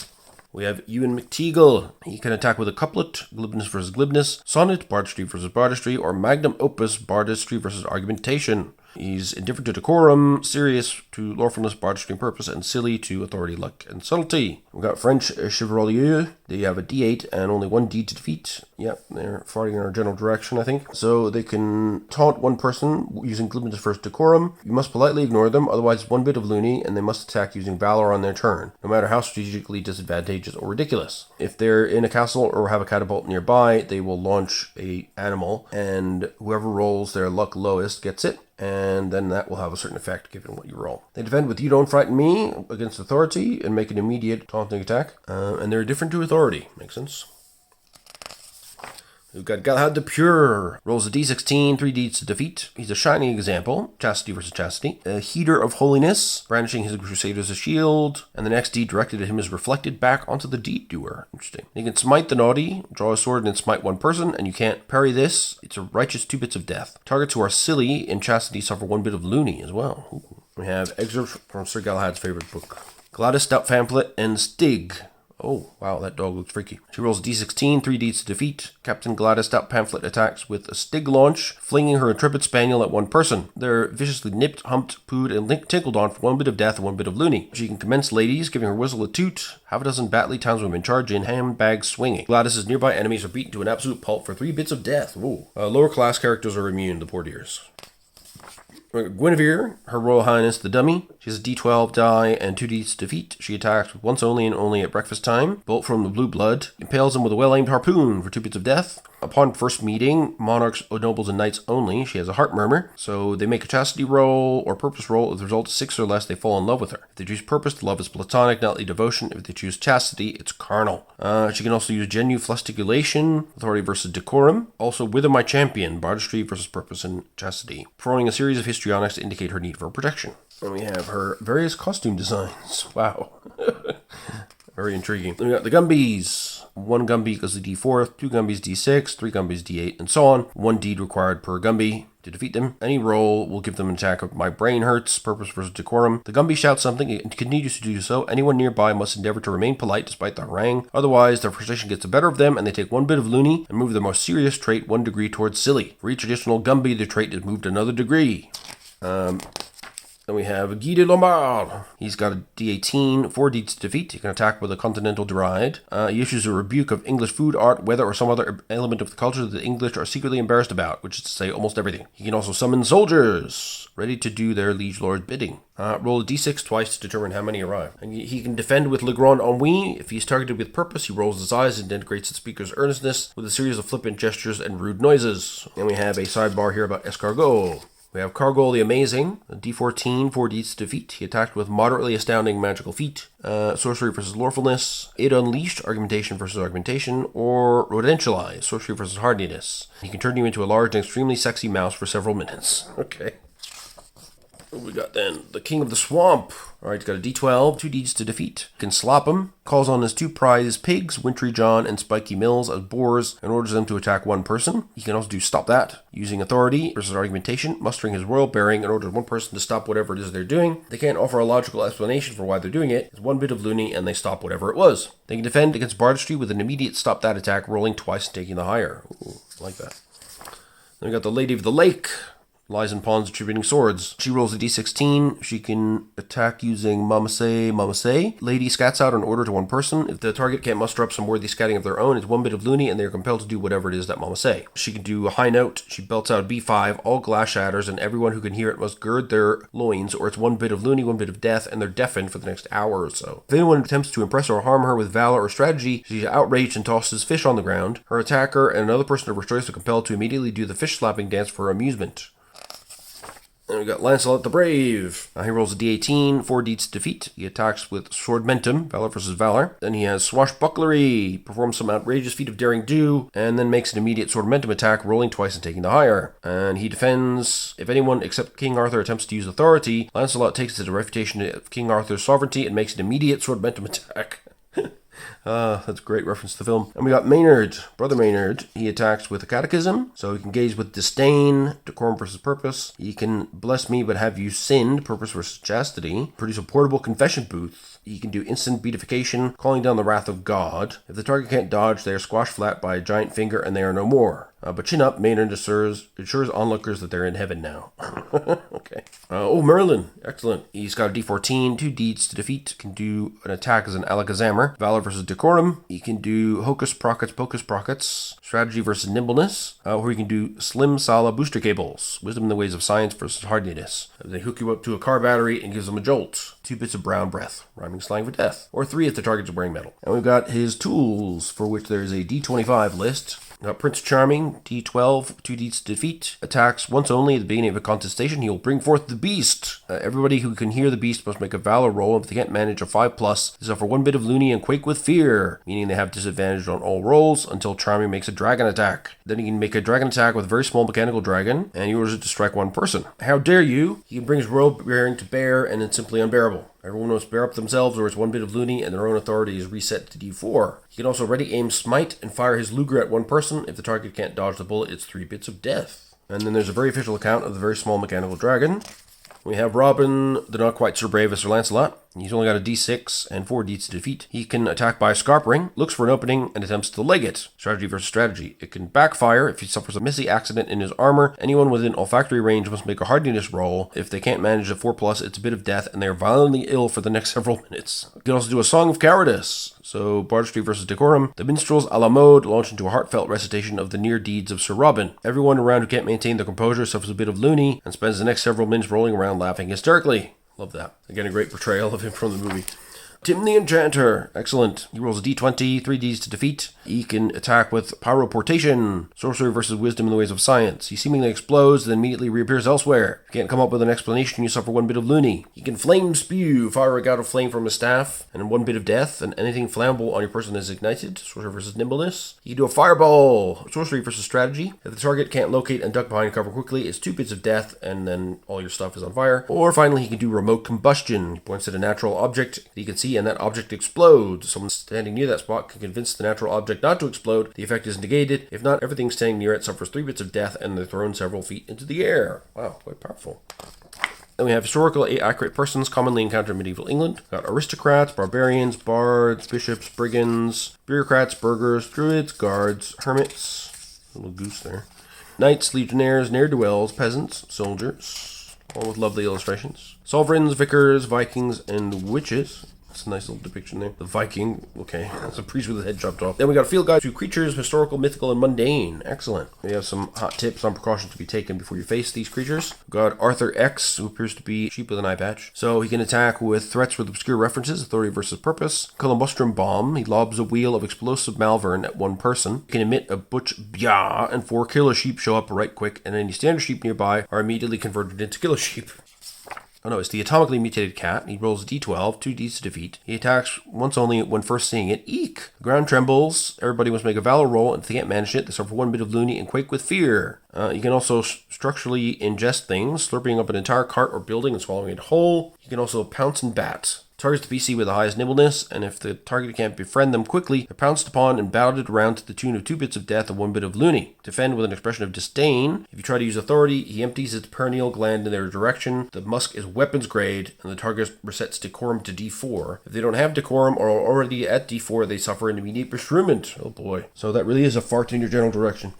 We have Ewan McTeagle. He can attack with a couplet, glibness versus glibness, sonnet, bardistry versus bardistry, or magnum opus, bardistry versus argumentation. He's indifferent to decorum, serious to lawfulness, bardistry, and purpose, and silly to authority, luck, and subtlety. We've got French Chevalier. They have a d8 and only 1 deed to defeat. Yep, they're fighting in our general direction, I think. So they can taunt one person using glibness versus decorum. You must politely ignore them, otherwise it's 1 bit of loony, and they must attack using valor on their turn, no matter how strategically disadvantageous or ridiculous. If they're in a castle or have a catapult nearby, they will launch a animal, and whoever rolls their luck lowest gets it. And then that will have a certain effect given what you roll. They defend with you don't frighten me against authority and make an immediate taunting attack. And they're different to authority. Makes sense. We've got Galahad the Pure. Rolls a d16, 3 deeds to defeat. He's a shining example. Chastity versus chastity. A heater of holiness. Brandishing his crusade as a shield. And the next deed directed at him is reflected back onto the deed doer. Interesting. He can smite the naughty. Draw a sword and smite one person. And you can't parry this. It's a righteous 2 bits of death. Targets who are silly in chastity suffer 1 bit of loony as well. Ooh. We have excerpts from Sir Galahad's favorite book. Gladys Stout Pamphlet and Stig. Oh, wow, that dog looks freaky. She rolls a d16, 3 deeds to defeat. Captain Gladys Stout Pamphlet attacks with a Stig launch, flinging her intrepid spaniel at one person. They're viciously nipped, humped, pooed, and tinkled on for 1 bit of death and 1 bit of loony. She can commence ladies, giving her whistle a toot. Half a dozen Batley townswomen charge in, handbags swinging. Gladys's nearby enemies are beaten to an absolute pulp for 3 bits of death. Ooh. Lower class characters are immune, the poor dears. Guinevere, Her Royal Highness the Dummy. She has a d12 die and 2 deeds to defeat. She attacks with once only and only at breakfast time. Bolt from the blue blood. Impales him with a well-aimed harpoon for 2 bits of death. Upon first meeting, monarchs, nobles, and knights only, she has a heart murmur. So they make a chastity roll or purpose roll. If the result is 6 or less, they fall in love with her. If they choose purpose, the love is platonic, knightly devotion. If they choose chastity, it's carnal. She can also use genuflesticulation, authority versus decorum. Also, Wither My Champion, bardistry versus purpose and chastity. Performing a series of histrionics to indicate her need for protection. And we have her various costume designs. Wow. Very intriguing. Then we got the Gumbies. 1 Gumby equals to D4, 2 Gumbies D6, 3 Gumbies D8, and so on. 1 deed required per Gumby to defeat them. Any roll will give them an attack of My Brain Hurts, Purpose versus Decorum. The Gumby shouts something and continues to do so. Anyone nearby must endeavor to remain polite despite the harangue. Otherwise, their frustration gets the better of them and they take 1 bit of loony and move their most serious trait 1 degree towards silly. For each additional Gumby, the trait is moved another degree. Then we have Guy de Lombard. He's got a D18, 4 deeds to defeat. He can attack with a continental deride. He issues a rebuke of English food, art, weather, or some other element of the culture that the English are secretly embarrassed about, which is to say almost everything. He can also summon soldiers, ready to do their liege lord's bidding. Roll a D6 twice to determine how many arrive. And he can defend with Le Grand Ennui. If he's targeted with purpose, he rolls his eyes and integrates the speaker's earnestness with a series of flippant gestures and rude noises. And we have a sidebar here about Escargot. We have Cargol the Amazing, a D14, 4 deeds to defeat. He attacked with moderately astounding magical feat, sorcery versus lawfulness, Aid Unleashed, argumentation versus argumentation, or Rodentialize, sorcery versus hardiness. He can turn you into a large and extremely sexy mouse for several minutes. Okay. What we got then? The King of the Swamp. Alright, he's got a D12, 2 deeds to defeat. Can slap him. Calls on his 2 prize pigs, Wintry John and Spiky Mills, as boars and orders them to attack 1 person. He can also do Stop That, using authority versus argumentation, mustering his royal bearing and orders 1 person to stop whatever it is they're doing. They can't offer a logical explanation for why they're doing it. It's 1 bit of loony and they stop whatever it was. They can defend against bardistry with an immediate Stop That attack, rolling twice and taking the higher. Ooh, I like that. Then we got the Lady of the Lake. Lies and pawns attributing swords. She rolls a D16. She can attack using Mamase. Lady scats out an order to 1 person. If the target can't muster up some worthy scatting of their own, it's 1 bit of loony and they are compelled to do whatever it is that Mamase. She can do a high note. She belts out a B5. All glass shatters and everyone who can hear it must gird their loins or it's 1 bit of loony, 1 bit of death, and they're deafened for the next hour or so. If anyone attempts to impress or harm her with valor or strategy, she's outraged and tosses fish on the ground. Her attacker and another person of her choice are compelled to immediately do the fish slapping dance for her amusement. And we got Lancelot the Brave. He rolls a D18, 4 deeds to defeat. He attacks with Swordmentum, Valor versus Valor. Then he has Swashbucklery, performs some outrageous feat of daring do, and then makes an immediate Swordmentum attack, rolling twice and taking the higher. And he defends. If anyone except King Arthur attempts to use authority, Lancelot takes it as a refutation of King Arthur's sovereignty and makes an immediate Swordmentum attack. That's a great reference to the film. And we got Maynard, Brother Maynard. He attacks with a catechism, so he can gaze with disdain, decorum versus purpose. He can bless me but have you sinned, purpose versus chastity. Produce a portable confession booth. He can do instant beatification, calling down the wrath of God. If the target can't dodge, they are squashed flat by a giant finger and they are no more. But chin up, Maynard assures onlookers that they're in heaven now. Okay. Merlin. Excellent. He's got a D14, 2 deeds to defeat. Can do an attack as an Alakazammer. Valor versus Decorum. He can do Hocus Prockets, Pocus Prockets. Strategy versus Nimbleness. Or he can do Slim Sala Booster Cables. Wisdom in the Ways of Science versus Hardiness. They hook you up to a car battery and gives them a jolt. 2 bits of brown breath. Rhyming slang for death. Or 3 if the target's wearing metal. And we've got his tools, for which there is a D25 list. Prince Charming, D12, 2 deeds to defeat. Attacks once only at the beginning of a contestation. He will bring forth the beast. Everybody who can hear the beast must make a valor roll. If they can't manage a 5+, they suffer 1 bit of loony and quake with fear, meaning they have disadvantage on all rolls until Charming makes a dragon attack. Then he can make a dragon attack with a very small mechanical dragon, and he orders it to strike 1 person. How dare you? He brings royal bearing to bear, and it's simply unbearable. Everyone must bear up themselves or it's 1 bit of loony and their own authority is reset to D4. He can also ready aim smite and fire his Luger at 1 person. If the target can't dodge the bullet, it's 3 bits of death. And then there's a very official account of the very small mechanical dragon. We have Robin, the not quite so brave as Sir Lancelot. He's only got a D6 and 4 deeds to defeat. He can attack by a scarp ring, looks for an opening, and attempts to leg it. Strategy versus strategy. It can backfire if he suffers a messy accident in his armor. Anyone within olfactory range must make a hardiness roll. If they can't manage a 4+, it's a bit of death, and they are violently ill for the next several minutes. You can also do a Song of Cowardice. So, bardistry versus decorum. The minstrels a la mode launch into a heartfelt recitation of the near deeds of Sir Robin. Everyone around who can't maintain their composure suffers a bit of loony and spends the next several minutes rolling around laughing hysterically. Love that. Again, a great portrayal of him from the movie. Tim the Enchanter. Excellent. He rolls a d20, 3ds to defeat. He can attack with pyroportation. Sorcery versus wisdom in the ways of science. He seemingly explodes, then immediately reappears elsewhere. If you can't come up with an explanation, you suffer 1 bit of loony. He can flame spew. Fire a gout of flame from his staff, and 1 bit of death, and anything flammable on your person is ignited. Sorcery versus nimbleness. He can do a fireball. Sorcery versus strategy. If the target can't locate and duck behind cover quickly, it's 2 bits of death, and then all your stuff is on fire. Or finally, he can do remote combustion. He points at a natural object that he can see, and that object explodes. Someone standing near that spot can convince the natural object not to explode. The effect is negated. If not, everything standing near it suffers 3 bits of death, and they're thrown several feet into the air. Wow, quite powerful. Then we have historically accurate persons commonly encountered in medieval England. We've got aristocrats, barbarians, bards, bishops, brigands, bureaucrats, burghers, druids, guards, hermits. A little goose there. Knights, legionnaires, ne'er-do-wells, peasants, soldiers. All with lovely illustrations. Sovereigns, vicars, Vikings, and witches. That's a nice little depiction there. The Viking, okay, that's a priest with his head chopped off. Then we got a field guide to creatures, historical, mythical, and mundane. Excellent. We have some hot tips on precautions to be taken before you face these creatures. We've got Arthur X, who appears to be a sheep with an eye patch. So he can attack with threats with obscure references, authority versus purpose. Columbustrum bomb, he lobs a wheel of explosive malvern at 1 person. He can emit a butch bya, and 4 killer sheep show up right quick, and any standard sheep nearby are immediately converted into killer sheep. Oh no, it's the atomically mutated cat. He rolls a d12, 2ds to defeat. He attacks once only when first seeing it. Eek! The ground trembles. Everybody must make a valor roll, and if they can't manage it, they suffer 1 bit of loony and quake with fear. You can also structurally ingest things, slurping up an entire cart or building and swallowing it whole. You can also pounce and bat. Targets the PC with the highest nimbleness, and if the target can't befriend them quickly, they're pounced upon and batted around to the tune of 2 bits of death and 1 bit of loony. Defend with an expression of disdain. If you try to use authority, he empties its perineal gland in their direction. The musk is weapons grade, and the target resets decorum to d4. If they don't have decorum or are already at d4, they suffer an immediate beshrew. Oh boy. So that really is a fart in your general direction.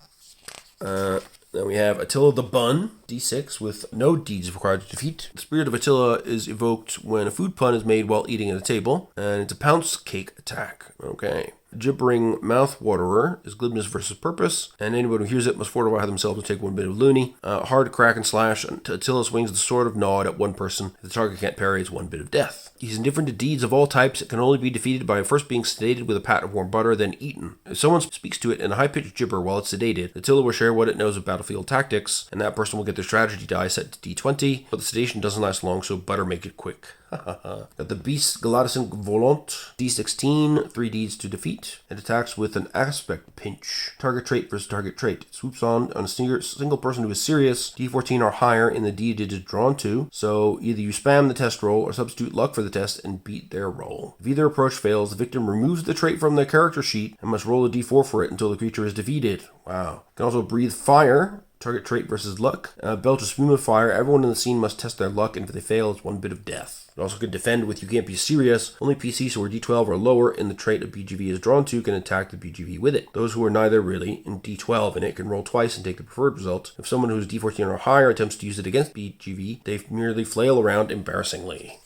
Then we have Attila the Bun, d6, with no deeds required to defeat. The spirit of Attila is evoked when a food pun is made while eating at a table, and it's a pounce cake attack. Okay. Gibbering mouth waterer is glibness versus purpose, and anyone who hears it must fortify themselves to take 1 bit of loony. Hard crack and slash. Attila swings the sword of Nod at 1 person. If the target can't parry, it's 1 bit of death. He's indifferent to deeds of all types. It can only be defeated by first being sedated with a pat of warm butter, then eaten. If someone speaks to it in a high-pitched gibber while it's sedated, Attila will share what it knows of battlefield tactics, and that person will get their strategy die set to d20, but the sedation doesn't last long, so butter make it quick. Got the Beast Galadison Volant, d16, 3ds to defeat. It attacks with an aspect pinch. Target trait versus target trait. It swoops on a single person who is serious, d14 or higher in the d it is drawn to, so either you spam the test roll or substitute luck for the test and beat their roll. If either approach fails, the victim removes the trait from their character sheet and must roll a d4 for it until the creature is defeated. Wow. Can also breathe fire. Target trait versus luck. Belch a spume of fire. Everyone in the scene must test their luck, and if they fail, it's 1 bit of death. It also can defend with you can't be serious. Only PCs who are d12 or lower in the trait a BGV is drawn to can attack the BGV with it. Those who are neither really in d12 in it can roll twice and take the preferred result. If someone who's d14 or higher attempts to use it against BGV, they merely flail around embarrassingly.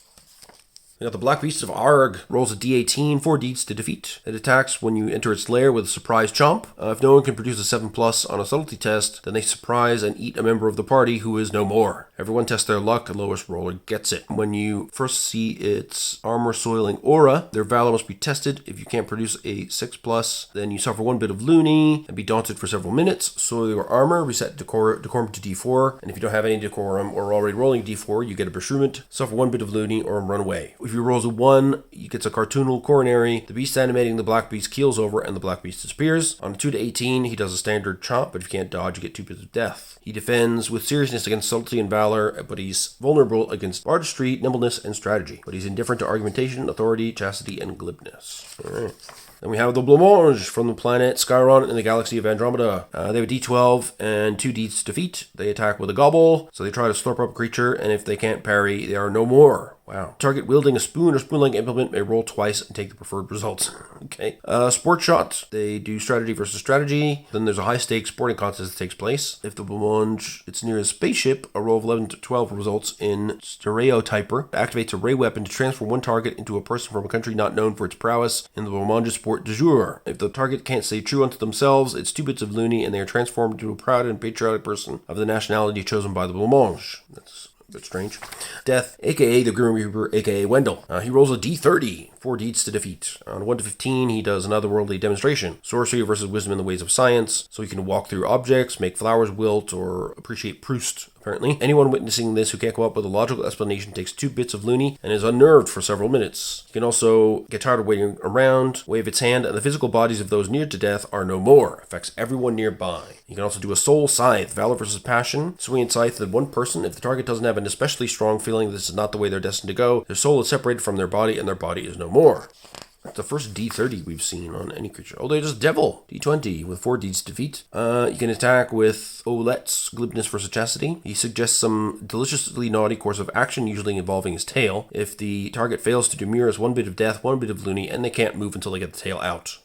We got the Black Beast of Arg, rolls a d18, 4 deeds to defeat. It attacks when you enter its lair with a surprise chomp. If no one can produce a 7+ on a subtlety test, then they surprise and eat a member of the party who is no more. Everyone tests their luck, the lowest roller gets it. When you first see its armor-soiling aura, their valor must be tested. If you can't produce a 6+, then you suffer 1 bit of loony and be daunted for several minutes. Soil your armor, reset decorum to d4, and if you don't have any decorum or are already rolling d4, you get a beshrew, suffer 1 bit of loony, or run away. If you rolls a 1, he gets a cartoonal coronary. The beast animating the Black Beast keels over and the Black Beast disappears. On a 2 to 18, he does a standard chomp, but if you can't dodge, you get 2 bits of death. He defends with seriousness against subtlety and valor, but he's vulnerable against artistry, nimbleness, and strategy. But he's indifferent to argumentation, authority, chastity, and glibness. Alright. Then we have the Blancmange from the planet Skyron in the galaxy of Andromeda. They have a d12 and 2 deeds to defeat. They attack with a gobble, so they try to slurp up a creature, and if they can't parry, they are no more. Wow. Target wielding a spoon or spoon-like implement may roll twice and take the preferred results. Okay. Sport shot. They do strategy versus strategy. Then there's a high-stakes sporting contest that takes place. If the Blancmange it's near a spaceship, a roll of 11 to 12 results in Stereotyper. It activates a ray weapon to transfer one target into a person from a country not known for its prowess in the Blancmange sport du jour. If the target can't stay true unto themselves, it's 2 bits of loony and they are transformed into a proud and patriotic person of the nationality chosen by the Blancmange. That's bit strange. Death, aka the Grim Reaper, aka Wendell. He rolls a d30, 4 deeds to defeat. On a 1 to 15, he does an otherworldly demonstration. Sorcery versus wisdom in the ways of science, so he can walk through objects, make flowers wilt, or appreciate Proust. Apparently, anyone witnessing this who can't come up with a logical explanation takes 2 bits of loony and is unnerved for several minutes. He can also get tired of waiting around, wave its hand, and the physical bodies of those near to death are no more. Affects everyone nearby. He can also do a soul scythe, valor versus passion. Swing and scythe at one person. If the target doesn't have an especially strong feeling this is not the way they're destined to go, their soul is separated from their body and their body is no more. That's the first D30 we've seen on any creature. Oh, there's Devil. D20 with 4 deeds to defeat. You can attack with Olet's glibness versus chastity. He suggests some deliciously naughty course of action, usually involving his tail. If the target fails to do mirrors, 1 bit of death, 1 bit of loony, and they can't move until they get the tail out.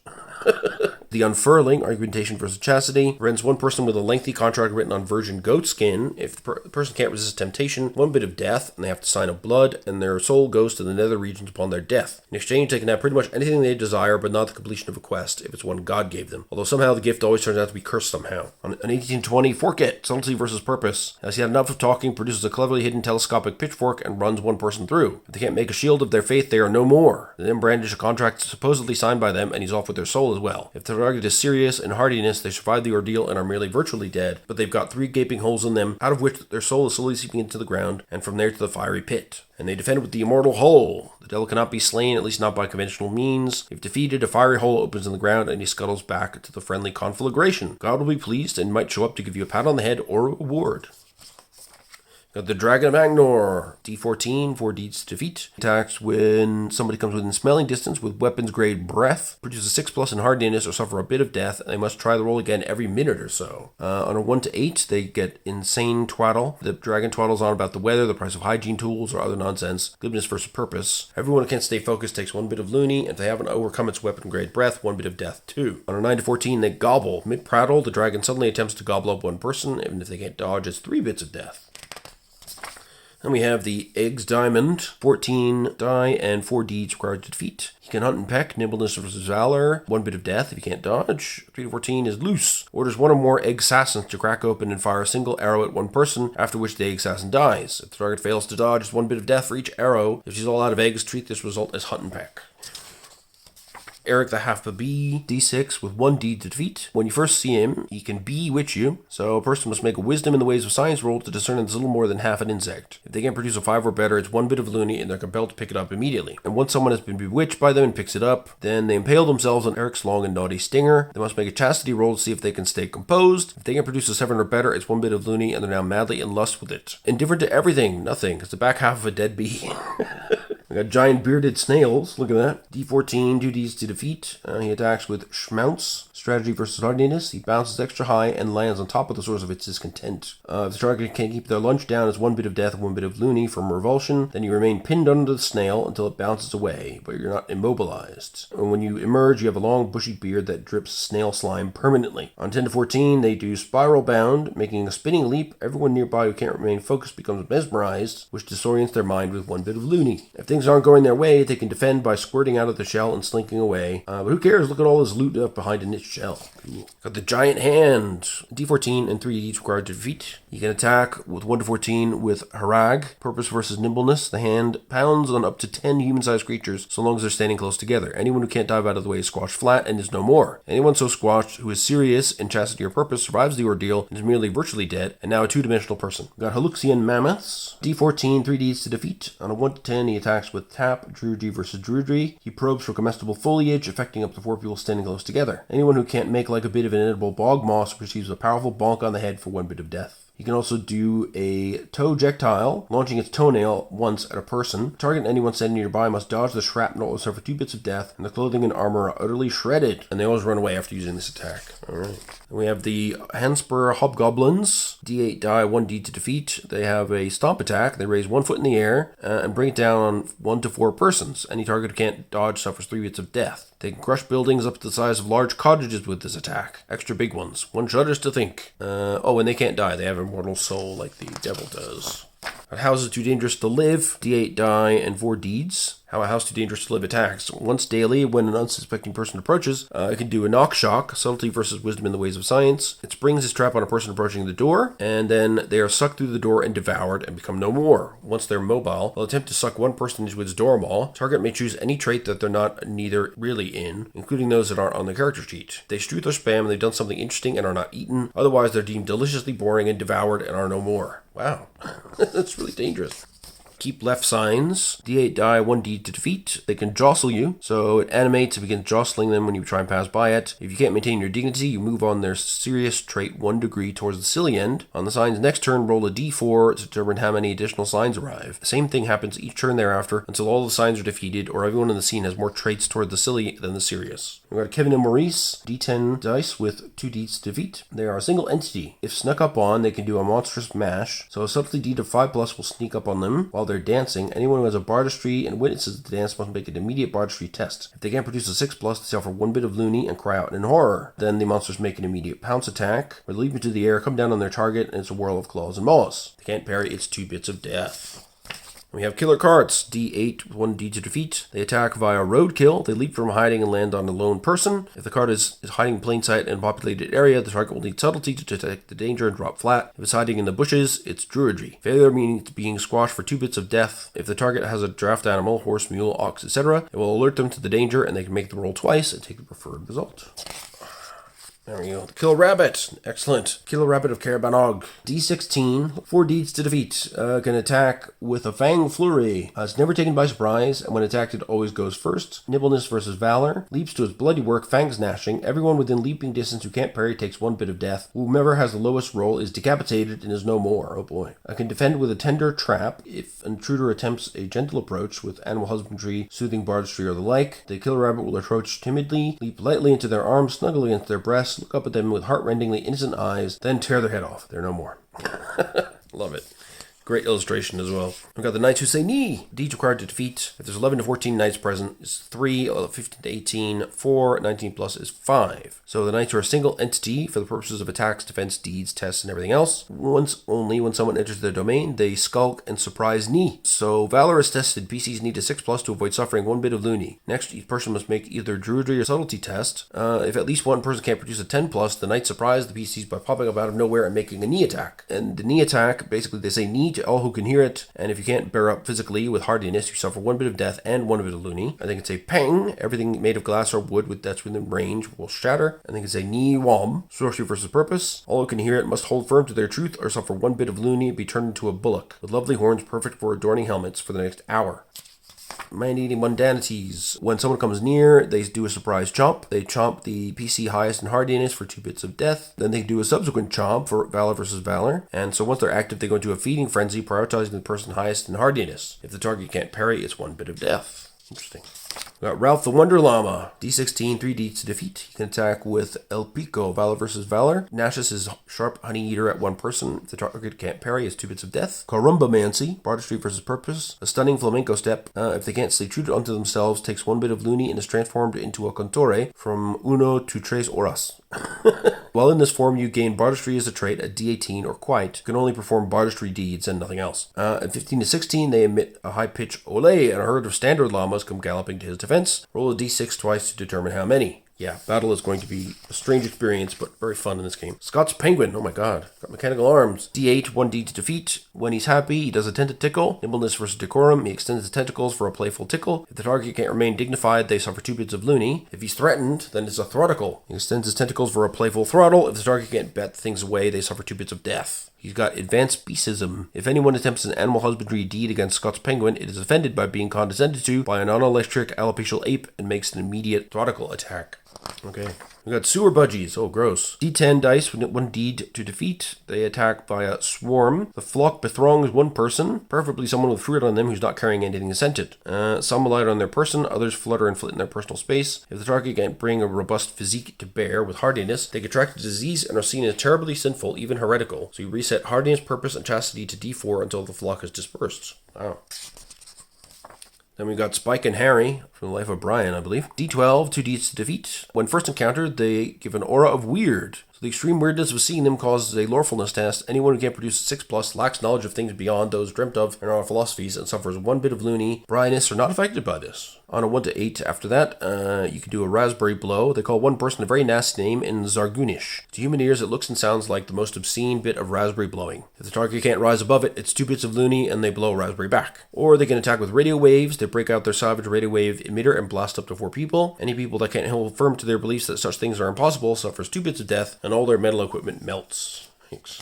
The Unfurling, argumentation versus chastity, rents one person with a lengthy contract written on virgin goat skin. If the person can't resist temptation, 1 bit of death, and they have to sign a blood, and their soul goes to the nether regions upon their death. In exchange, they can have pretty much anything they desire, but not the completion of a quest, if it's one God gave them. Although somehow the gift always turns out to be cursed somehow. On an 1820, Fork It, subtlety versus purpose. As he had enough of talking, produces a cleverly hidden telescopic pitchfork and runs one person through. If they can't make a shield of their faith, they are no more. They then brandish a contract supposedly signed by them, and he's off with their soul as well. If the target is serious and hardiness, they survive the ordeal and are merely virtually dead, but they've got 3 gaping holes in them, out of which their soul is slowly seeping into the ground, and from there to the fiery pit. And they defend with the immortal hole. The devil cannot be slain, at least not by conventional means. If defeated, a fiery hole opens in the ground and he scuttles back to the friendly conflagration. God will be pleased and might show up to give you a pat on the head or a reward. Got the Dragon of Agnor, D14, 4 deeds to defeat. Attacks when somebody comes within smelling distance with weapons grade breath. Produces 6+ in hardiness or suffer a bit of death, and they must try the roll again every minute or so. On a 1 to 8, they get insane twaddle. The dragon twaddles on about the weather, the price of hygiene tools, or other nonsense. Glibness versus purpose. Everyone who can't stay focused takes 1 bit of loony. If they haven't overcome its weapon grade breath, 1 bit of death too. On a 9 to 14, they gobble. Mid-prattle, the dragon suddenly attempts to gobble up one person. Even if they can't dodge, it's 3 bits of death. And we have the Eggs Diamond, 14 die and 4 deeds required to defeat. He can hunt and peck, nimbleness versus valor, 1 bit of death if he can't dodge. 3 to 14 is loose. Orders 1 or more egg assassins to crack open and fire a single arrow at one person, after which the egg assassin dies. If the target fails to dodge, it's 1 bit of death for each arrow. If she's all out of eggs, treat this result as hunt and peck. Eric the Half-Baby, D6 with 1 deed to defeat. When you first see him, he can bewitch you, so a person must make a wisdom in the ways of science roll to discern it's little more than half an insect. If they can't produce a 5 or better, it's 1 bit of loony and they're compelled to pick it up immediately. And once someone has been bewitched by them and picks it up, then they impale themselves on Eric's long and naughty stinger. They must make a chastity roll to see if they can stay composed. If they can produce a 7 or better, it's 1 bit of loony and they're now madly in lust with it. Indifferent to everything, nothing. It's the back half of a dead bee. We got giant bearded snails. Look at that. D14, 2 deeds to defeat. He attacks with Schmounce. Strategy versus hardiness. He bounces extra high and lands on top of the source of its discontent. If the target can't keep their lunch down, it's 1 bit of death, 1 bit of loony from revulsion. Then you remain pinned under the snail until it bounces away, but you're not immobilized. And when you emerge, you have a long bushy beard that drips snail slime permanently. On 10 to 14, they do spiral bound, making a spinning leap. Everyone nearby who can't remain focused becomes mesmerized, which disorients their mind with 1 bit of loony. If things aren't going their way, they can defend by squirting out of the shell and slinking away. But who cares? Look at all this loot up behind in its shell. Cool. Got the Giant Hand. D14 and 3 each required to defeat. You can attack with 1 to 14 with Harag. Purpose versus nimbleness. The hand pounds on up to 10 human-sized creatures so long as they're standing close together. Anyone who can't dive out of the way is squashed flat and is no more. Anyone so squashed who is serious in chastity or purpose survives the ordeal and is merely virtually dead and now a 2-dimensional person. Got Haluxian Mammoths. D14, 3 deeds to defeat. On a 1 to 10, he attacks with Tap, Druidry versus Druidry. He probes for comestible foliage, affecting up to 4 people standing close together. Anyone who can't make like a bit of an edible bog moss receives a powerful bonk on the head for 1 bit of death. You can also do a Toejectile, launching its toenail once at a person. Target and anyone standing nearby must dodge the shrapnel or suffer 2 bits of death, and the clothing and armor are utterly shredded, and they always run away after using this attack. Alright. We have the Handspur Hobgoblins, D8 die, 1 deed to defeat. They have a stomp attack. They raise 1 foot in the air and bring it down on 1 to 4 persons. Any target who can't dodge suffers 3 bits of death. They can crush buildings up to the size of large cottages with this attack. Extra big ones. One shudders to think. And they can't die. They have immortal soul like the devil does. Houses too dangerous to live. D8 die and 4 deeds. How a house too dangerous to live attacks. Once daily, when an unsuspecting person approaches, it can do a knock shock, subtlety versus wisdom in the ways of science. It springs its trap on a person approaching the door, and then they are sucked through the door and devoured and become no more. Once they're mobile, they'll attempt to suck one person into its door maw. Target may choose any trait that they're not neither really in, including those that aren't on the character sheet. They struth or spam and they've done something interesting and are not eaten. Otherwise, they're deemed deliciously boring and devoured and are no more. Wow. That's really dangerous. Keep left signs. D8 die, 1d to defeat. They can jostle you, so it animates and begins jostling them when you try and pass by it. If you can't maintain your dignity, you move on their serious trait 1 degree towards the silly end. On the sign's next turn, roll a d4 to determine how many additional signs arrive. The same thing happens each turn thereafter until all the signs are defeated or everyone in the scene has more traits toward the silly than the serious. We've got Kevin and Maurice, d10 dice with 2d to defeat. They are a single entity. If snuck up on, they can do a monstrous mash, so a subtlety d to 5+ will sneak up on them while they're dancing. Anyone who has a bardistry and witnesses the dance must make an immediate bardistry test. If they can't produce a 6+, they suffer 1 bit of loony and cry out in horror. Then the monsters make an immediate pounce attack, or leap into the air, come down on their target, and it's a whirl of claws and maws. They can't parry, it's 2 bits of death. We have killer carts, d8, 1d to defeat. They attack via roadkill. They leap from hiding and land on a lone person. If the cart is hiding in plain sight in a populated area, the target will need subtlety to detect the danger and drop flat. If it's hiding in the bushes, it's druidry. Failure meaning it's being squashed for 2 bits of death. If the target has a draft animal, horse, mule, ox, etc., it will alert them to the danger and they can make the roll twice and take the preferred result. There we go. Kill Rabbit. Excellent. Kill Rabbit of Carabanog. D16. 4d to defeat. Can attack with a Fang Flurry. It's never taken by surprise, and when attacked it always goes first. Nimbleness versus Valor. Leaps to its bloody work, fangs gnashing. Everyone within leaping distance who can't parry takes 1 bit of death. Whomever has the lowest roll is decapitated and is no more. Oh boy. I can defend with a tender trap. If an intruder attempts a gentle approach with animal husbandry, soothing bardistry, or the like, the Killer Rabbit will approach timidly, leap lightly into their arms, snuggle against their breasts, look up at them with heart-rendingly innocent eyes, then tear their head off. They're no more. Love it. Great illustration as well. We've got the Knights who say knee. Deeds required to defeat. If there's 11 to 14 Knights present, is 3. 15 to 18, 4. 19 plus is 5. So the Knights are a single entity for the purposes of attacks, defense, deeds, tests, and everything else. Once only when someone enters their domain, they skulk and surprise knee. So Valor is tested. PCs need a 6+ to avoid suffering 1 bit of loony. Next, each person must make either druidry or subtlety test. If at least one person can't produce a 10+, the Knights surprise the PCs by popping up out of nowhere and making a knee attack. And the knee attack, basically they say knee to all who can hear it, and if you can't bear up physically with hardiness, you suffer 1 bit of death and 1 bit of loony. I think it's a pang. Everything made of glass or wood that's within range will shatter. I think it's a knee wom. Sorcery versus purpose. All who can hear it must hold firm to their truth or suffer 1 bit of loony and be turned into a bullock with lovely horns perfect for adorning helmets for the next hour. Man-eating mundanities. When someone comes near, they do a surprise chomp. They chomp the PC highest in hardiness for 2 bits of death. Then they do a subsequent chomp for Valor versus Valor. And so once they're active, they go into a feeding frenzy, prioritizing the person highest in hardiness. If the target can't parry, it's 1 bit of death. Interesting. We got Ralph the Wonder Llama. D16, 3d to defeat. He can attack with El Pico, Valor versus Valor. Gnashes his sharp honey eater at one person. If the target can't parry, it's 2 bits of death. Carumba Mancy, Bardistry versus Purpose. A stunning flamenco step. If they can't stay true unto themselves, takes 1 bit of loony and is transformed into a contore from 1 to 3 horas. While in this form, you gain Bardistry as a trait at D18 or quite. You can only perform Bardistry deeds and nothing else. At 15 to 16, they emit a high-pitched olé, and a herd of standard llamas come galloping to his defense. Roll a D6 twice to determine how many. Yeah, battle is going to be a strange experience, but very fun in this game. Scott's Penguin, oh my god. Got mechanical arms. D8, 1d to defeat. When he's happy, he does a tend to tickle. Nimbleness versus decorum. He extends his tentacles for a playful tickle. If the target can't remain dignified, they suffer 2 bits of loony. If he's threatened, then it's a throticle. He extends his tentacles for a playful throttle. If the target can't bat things away, they suffer 2 bits of death. He's got advanced speciesism. If anyone attempts an animal husbandry deed against Scott's Penguin, it is offended by being condescended to by a non-electric alopecia ape and makes an immediate throticle attack. Okay. We got Sewer Budgies. Oh, gross. D10 dice with 1 deed to defeat. They attack via swarm. The flock bethrongs one person, preferably someone with fruit on them who's not carrying anything scented. Some alight on their person, others flutter and flit in their personal space. If the target can't bring a robust physique to bear with hardiness, they contract a disease and are seen as terribly sinful, even heretical. So you reset hardiness, purpose, and chastity to D4 until the flock is dispersed. Wow. Then we've got Spike and Harry, From the life of Brian, I believe. D12, 2 deeds to defeat. When first encountered, they give an aura of weird. So the extreme weirdness of seeing them causes a lorefulness test. Anyone who can't produce a 6+ lacks knowledge of things beyond those dreamt of in our philosophies and suffers 1 bit of loony. Brianness are not affected by this. On a 1 to 8 after that, you can do a raspberry blow. They call one person a very nasty name in Zargunish. To human ears, it looks and sounds like the most obscene bit of raspberry blowing. If the target can't rise above it, it's 2 bits of loony and they blow raspberry back. Or they can attack with radio waves. They break out their savage radio wave emitter and blast up to 4 people. Any people that can't hold firm to their beliefs that such things are impossible suffers 2 bits of death and all their metal equipment melts. Thanks.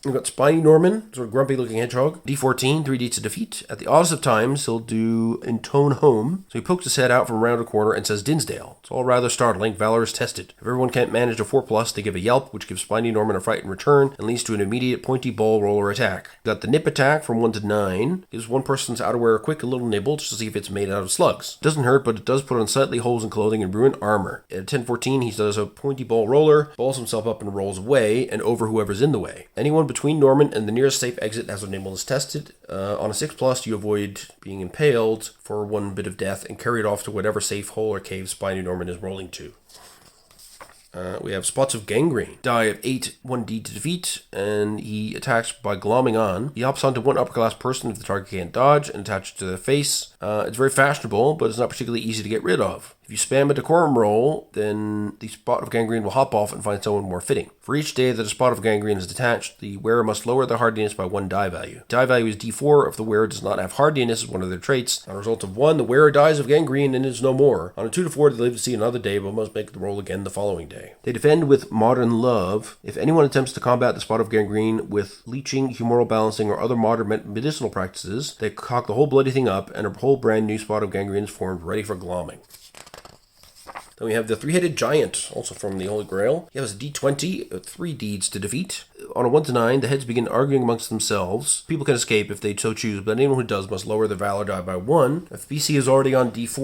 We've got Spiny Norman, sort of grumpy looking hedgehog. D14, 3 deeds to defeat. At the oddest of times, he'll do intone home. So he pokes his head out from around a corner and says Dinsdale. It's all rather startling. Valor is tested. If everyone can't manage a 4+, they give a yelp, which gives Spiny Norman a fright in return and leads to an immediate pointy ball roller attack. We've got the nip attack from 1 to 9. Gives one person's outerwear a quick little nibble just to see if it's made out of slugs. It doesn't hurt, but it does put unsightly holes in clothing and ruin armor. At 1014, he does a pointy ball roller, balls himself up and rolls away and over whoever's in the way. Anyone between Norman and the nearest safe exit has their nimbleness tested. On a 6+, you avoid being impaled for 1 bit of death and carried off to whatever safe hole or cave Spiny Norman is rolling to. We have Spots of Gangrene. Die of 8, 1 deed to defeat, and he attacks by glomming on. He hops onto one upper class person if the target can't dodge and attaches to their face. It's very fashionable, but it's not particularly easy to get rid of. If you spam a decorum roll, then the Spot of Gangrene will hop off and find someone more fitting. For each day that a Spot of Gangrene is detached, the wearer must lower the hardiness by 1 die value. Die value is D4 if the wearer does not have hardiness as one of their traits. On a result of 1, the wearer dies of gangrene and is no more. On a 2 to 4, they live to see another day, but must make the roll again the following day. They defend with modern love. If anyone attempts to combat the Spot of Gangrene with leeching, humoral balancing, or other modern medicinal practices, they cock the whole bloody thing up, and a whole brand new Spot of Gangrene is formed, ready for glomming. Then we have the 3-headed giant, also from the Holy Grail. He has a D20, 3 deeds to defeat. On a 1 to 9, the heads begin arguing amongst themselves. People can escape if they so choose, but anyone who does must lower their valor die by 1. If BC is already on D4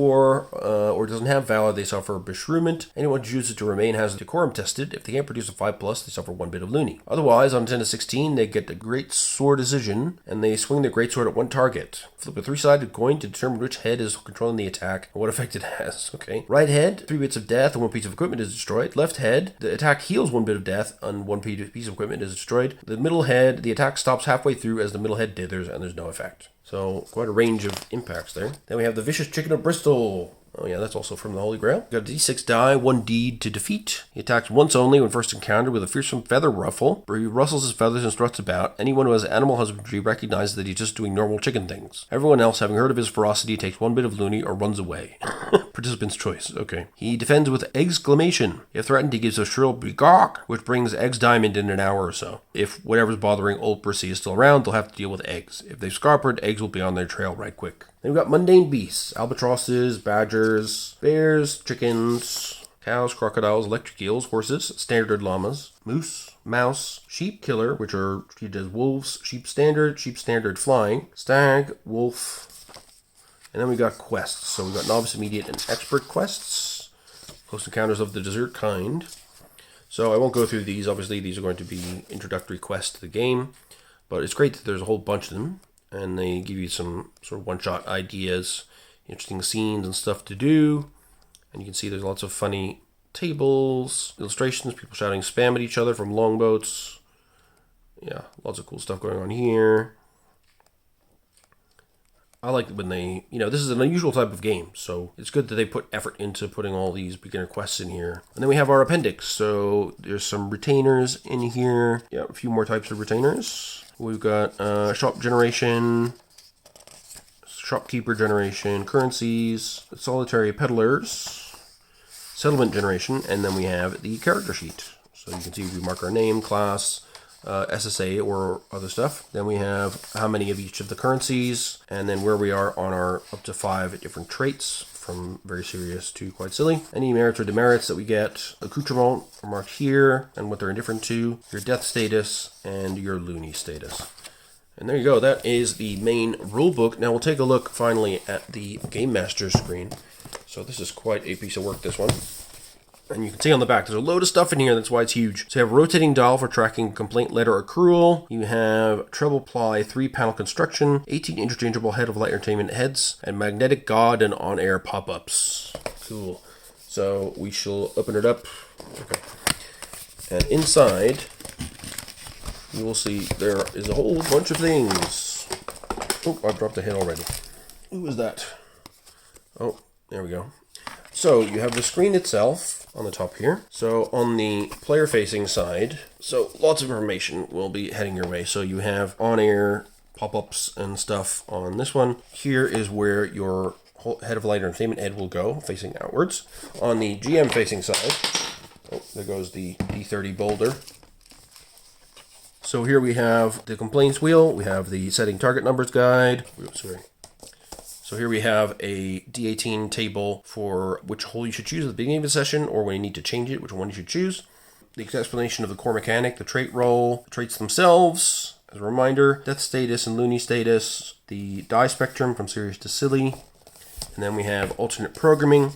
or doesn't have valor, they suffer beshrew. Anyone who chooses to remain has decorum tested. If they can't produce a 5+, they suffer 1 bit of loony. Otherwise, on 10 to 16, they get the Great Sword Decision, and they swing their Great Sword at 1 target. Flip a 3-sided coin to determine which head is controlling the attack and what effect it has. Okay. Right head, 3 bits of death and 1 piece of equipment is destroyed. Left head, the attack heals 1 bit of death and 1 piece of equipment is destroyed. The middle head, the attack stops halfway through as the middle head dithers and there's no effect. So quite a range of impacts there. Then we have the Vicious Chicken of Bristol. Oh yeah, that's also from the Holy Grail. Got a D6 die, 1 deed to defeat. He attacks once only when first encountered with a fearsome feather ruffle, where he rustles his feathers and struts about. Anyone who has animal husbandry recognizes that he's just doing normal chicken things. Everyone else, having heard of his ferocity, takes 1 bit of loony or runs away. Participant's choice. Okay. He defends with exclamation. If threatened, he gives a shrill begawk, which brings eggs diamond in an hour or so. If whatever's bothering Old Percy is still around, they'll have to deal with eggs. If they've scarpered, eggs will be on their trail right quick. Then we've got mundane beasts. Albatrosses, badgers, bears, chickens, cows, crocodiles, electric eels, horses, standard llamas, moose, mouse, sheep killer, which are treated as wolves, sheep standard flying, stag, wolf. And then we got quests. So we got novice, immediate, and expert quests. Close encounters of the dessert kind. So I won't go through these. Obviously, these are going to be introductory quests to the game. But it's great that there's a whole bunch of them. And they give you some sort of one-shot ideas, interesting scenes and stuff to do. And you can see there's lots of funny tables, illustrations, people shouting spam at each other from longboats. Yeah, lots of cool stuff going on here. I like when they, this is an unusual type of game, so it's good that they put effort into putting all these beginner quests in here. And then we have our appendix. So there's some retainers in here. Yeah, a few more types of retainers. We've got shop generation, shopkeeper generation, currencies, solitary peddlers, settlement generation, and then we have the character sheet. So you can see we mark our name, class, SSA, or other stuff. Then we have how many of each of the currencies, and then where we are on our up to 5 different traits, from very serious to quite silly. Any merits or demerits that we get, accoutrement are marked here, and what they're indifferent to, your death status, and your loony status. And there you go, that is the main rulebook. Now we'll take a look finally at the Game Master screen. So this is quite a piece of work, this one. And you can see on the back, there's a load of stuff in here. That's why it's huge. So you have a rotating dial for tracking complaint letter accrual. You have treble ply 3-panel construction, 18 interchangeable head of light entertainment heads, and magnetic god and on-air pop-ups. Cool. So we shall open it up. Okay. And inside, you will see there is a whole bunch of things. Oh, I dropped a head already. Who was that? Oh, there we go. So you have the screen itself on the top here. So on the player facing side, so lots of information will be heading your way. So you have on-air pop-ups and stuff on this one. Here is where your head of light entertainment head will go, facing outwards. On the GM facing side, oh, there goes the D30 boulder. So here we have the complaints wheel. We have the setting target numbers guide. Oops, sorry. So here we have a D18 table for which hole you should choose at the beginning of the session, or when you need to change it, which one you should choose. The explanation of the core mechanic, the trait roll, the traits themselves, as a reminder, death status and loony status, the die spectrum from serious to silly, and then we have alternate programming.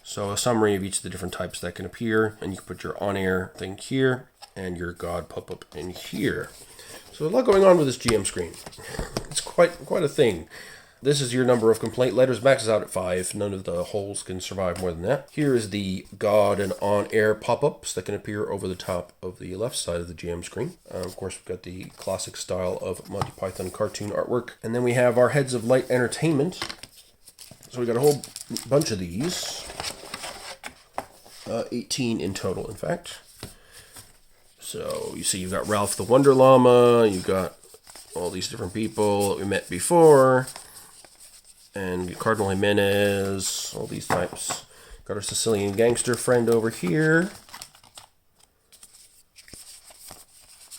So a summary of each of the different types that can appear, and you can put your on-air thing here, and your god pop-up in here. So a lot going on with this GM screen. It's quite a thing. This is your number of complaint letters, maxes out at 5. None of the holes can survive more than that. Here is the God and on-air pop-ups that can appear over the top of the left side of the GM screen. Of course, we've got the classic style of Monty Python cartoon artwork. And then we have our heads of light entertainment. So we got a whole bunch of these. 18 in total, in fact. So you see you've got Ralph the Wonder Llama. You've got all these different people that we met before. And Cardinal Jimenez, all these types. Got our Sicilian gangster friend over here.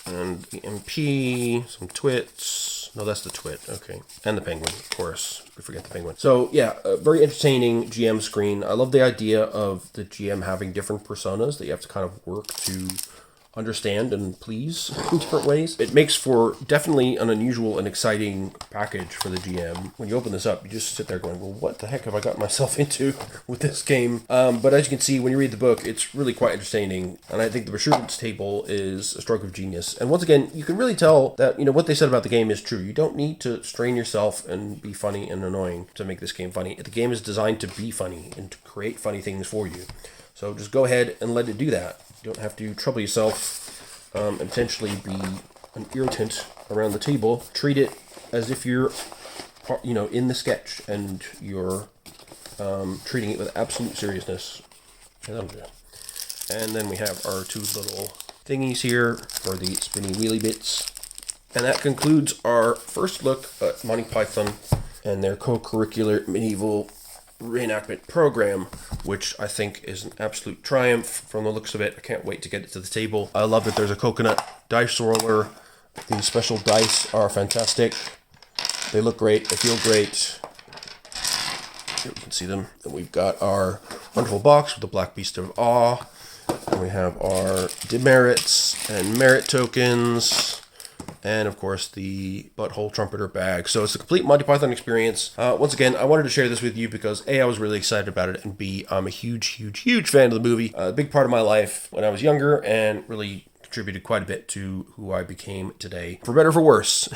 And the MP, some twits. No, that's the twit, okay. And the penguin, of course. We forget the penguin. So, yeah, a very entertaining GM screen. I love the idea of the GM having different personas that you have to kind of work to understand and please in different ways. It makes for definitely an unusual and exciting package for the GM. When you open this up, you just sit there going, well, what the heck have I got myself into with this game? But as you can see, when you read the book, it's really quite entertaining. And I think the Resurgence table is a stroke of genius. And once again, you can really tell that, what they said about the game is true. You don't need to strain yourself and be funny and annoying to make this game funny. The game is designed to be funny and to create funny things for you. So just go ahead and let it do that. You don't have to trouble yourself and potentially be an irritant around the table. Treat it as if you're, in the sketch and you're treating it with absolute seriousness. And then we have our two little thingies here for the spinny wheelie bits. And that concludes our first look at Monty Python and their co-curricular medieval reenactment program, which I think is an absolute triumph from the looks of it. I can't wait to get it to the table. I love that there's a coconut dice roller. These special dice are fantastic. They look great. They feel great. Here we can see them. And we've got our wonderful box with the Black Beast of Awe. And we have our demerits and merit tokens. And, of course, the butthole trumpeter bag. So it's a complete Monty Python experience. Once again, I wanted to share this with you because, A, I was really excited about it, and B, I'm a huge, huge, huge fan of the movie. A big part of my life when I was younger, and really contributed quite a bit to who I became today. For better or for worse.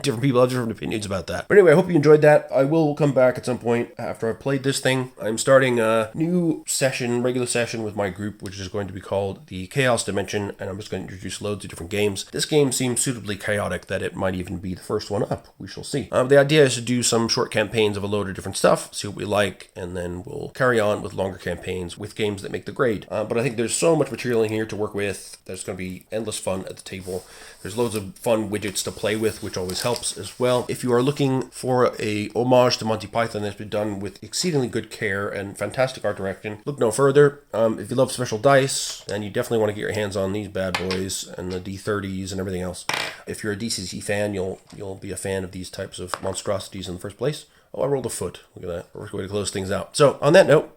Different people have different opinions about that. But anyway, I hope you enjoyed that. I will come back at some point after I've played this thing. I'm starting a new session, regular session with my group, which is going to be called the Chaos Dimension, and I'm just going to introduce loads of different games. This game seems suitably chaotic that it might even be the first one up. We shall see. The idea is to do some short campaigns of a load of different stuff, see what we like, and then we'll carry on with longer campaigns with games that make the grade. But I think there's so much material in here to work with. There's going to be endless fun at the table. There's loads of fun widgets to play with, which always helps as well. If you are looking for a homage to Monty Python that's been done with exceedingly good care and fantastic art direction, look no further. If you love special dice, then you definitely want to get your hands on these bad boys and the D30s and everything else. If you're a DCC fan, you'll be a fan of these types of monstrosities in the first place. Oh, I rolled a foot. Look at that. Worst way to close things out. So, on that note,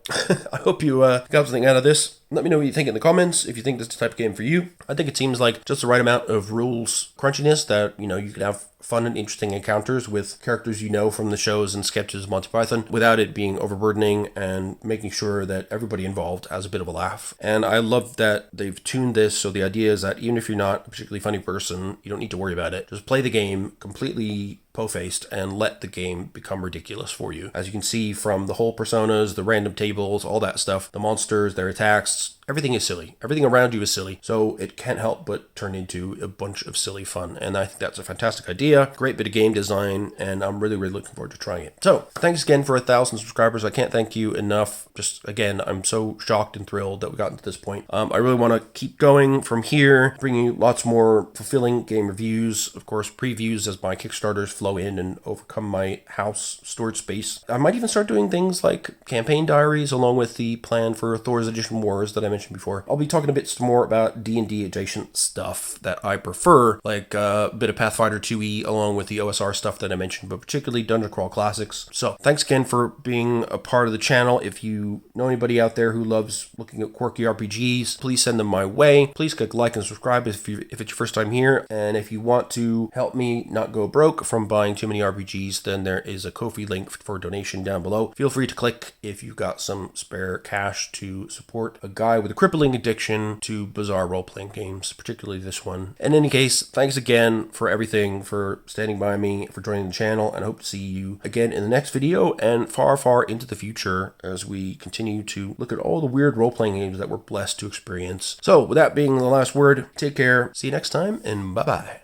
I hope you got something out of this. Let me know what you think in the comments, if you think this is the type of game for you. I think it seems like just the right amount of rules crunchiness that, you can have fun and interesting encounters with characters from the shows and sketches of Monty Python without it being overburdening, and making sure that everybody involved has a bit of a laugh. And I love that they've tuned this, so the idea is that even if you're not a particularly funny person, you don't need to worry about it. Just play the game completely po-faced and let the game become ridiculous for you. As you can see from the whole personas, the random tables, all that stuff, the monsters, their attacks, everything is silly. Everything around you is silly. So it can't help but turn into a bunch of silly fun. And I think that's a fantastic idea. Great bit of game design, and I'm really, really looking forward to trying it. So thanks again for 1,000 subscribers. I can't thank you enough. Just again, I'm so shocked and thrilled that we got to this point. I really want to keep going from here, bringing you lots more fulfilling game reviews, of course, previews as my Kickstarters flow in and overcome my house storage space. I might even start doing things like campaign diaries along with the plan for Thor's Edition Wars that I mentioned before. I'll be talking a bit more about D&D adjacent stuff that I prefer, like a bit of Pathfinder 2e along with the OSR stuff that I mentioned, but particularly Dungeon Crawl Classics. So thanks again for being a part of the channel. If you know anybody out there who loves looking at quirky RPGs, please send them my way. Please click like and subscribe if it's your first time here. And if you want to help me not go broke from buying too many RPGs, then there is a Ko-fi link for donation down below. Feel free to click if you've got some spare cash to support a guy with a crippling addiction to bizarre role-playing games, particularly this one. In any case, thanks again for everything, for standing by me, for joining the channel, and I hope to see you again in the next video and far, far into the future as we continue to look at all the weird role-playing games that we're blessed to experience. So with that being the last word, take care, see you next time, and bye-bye.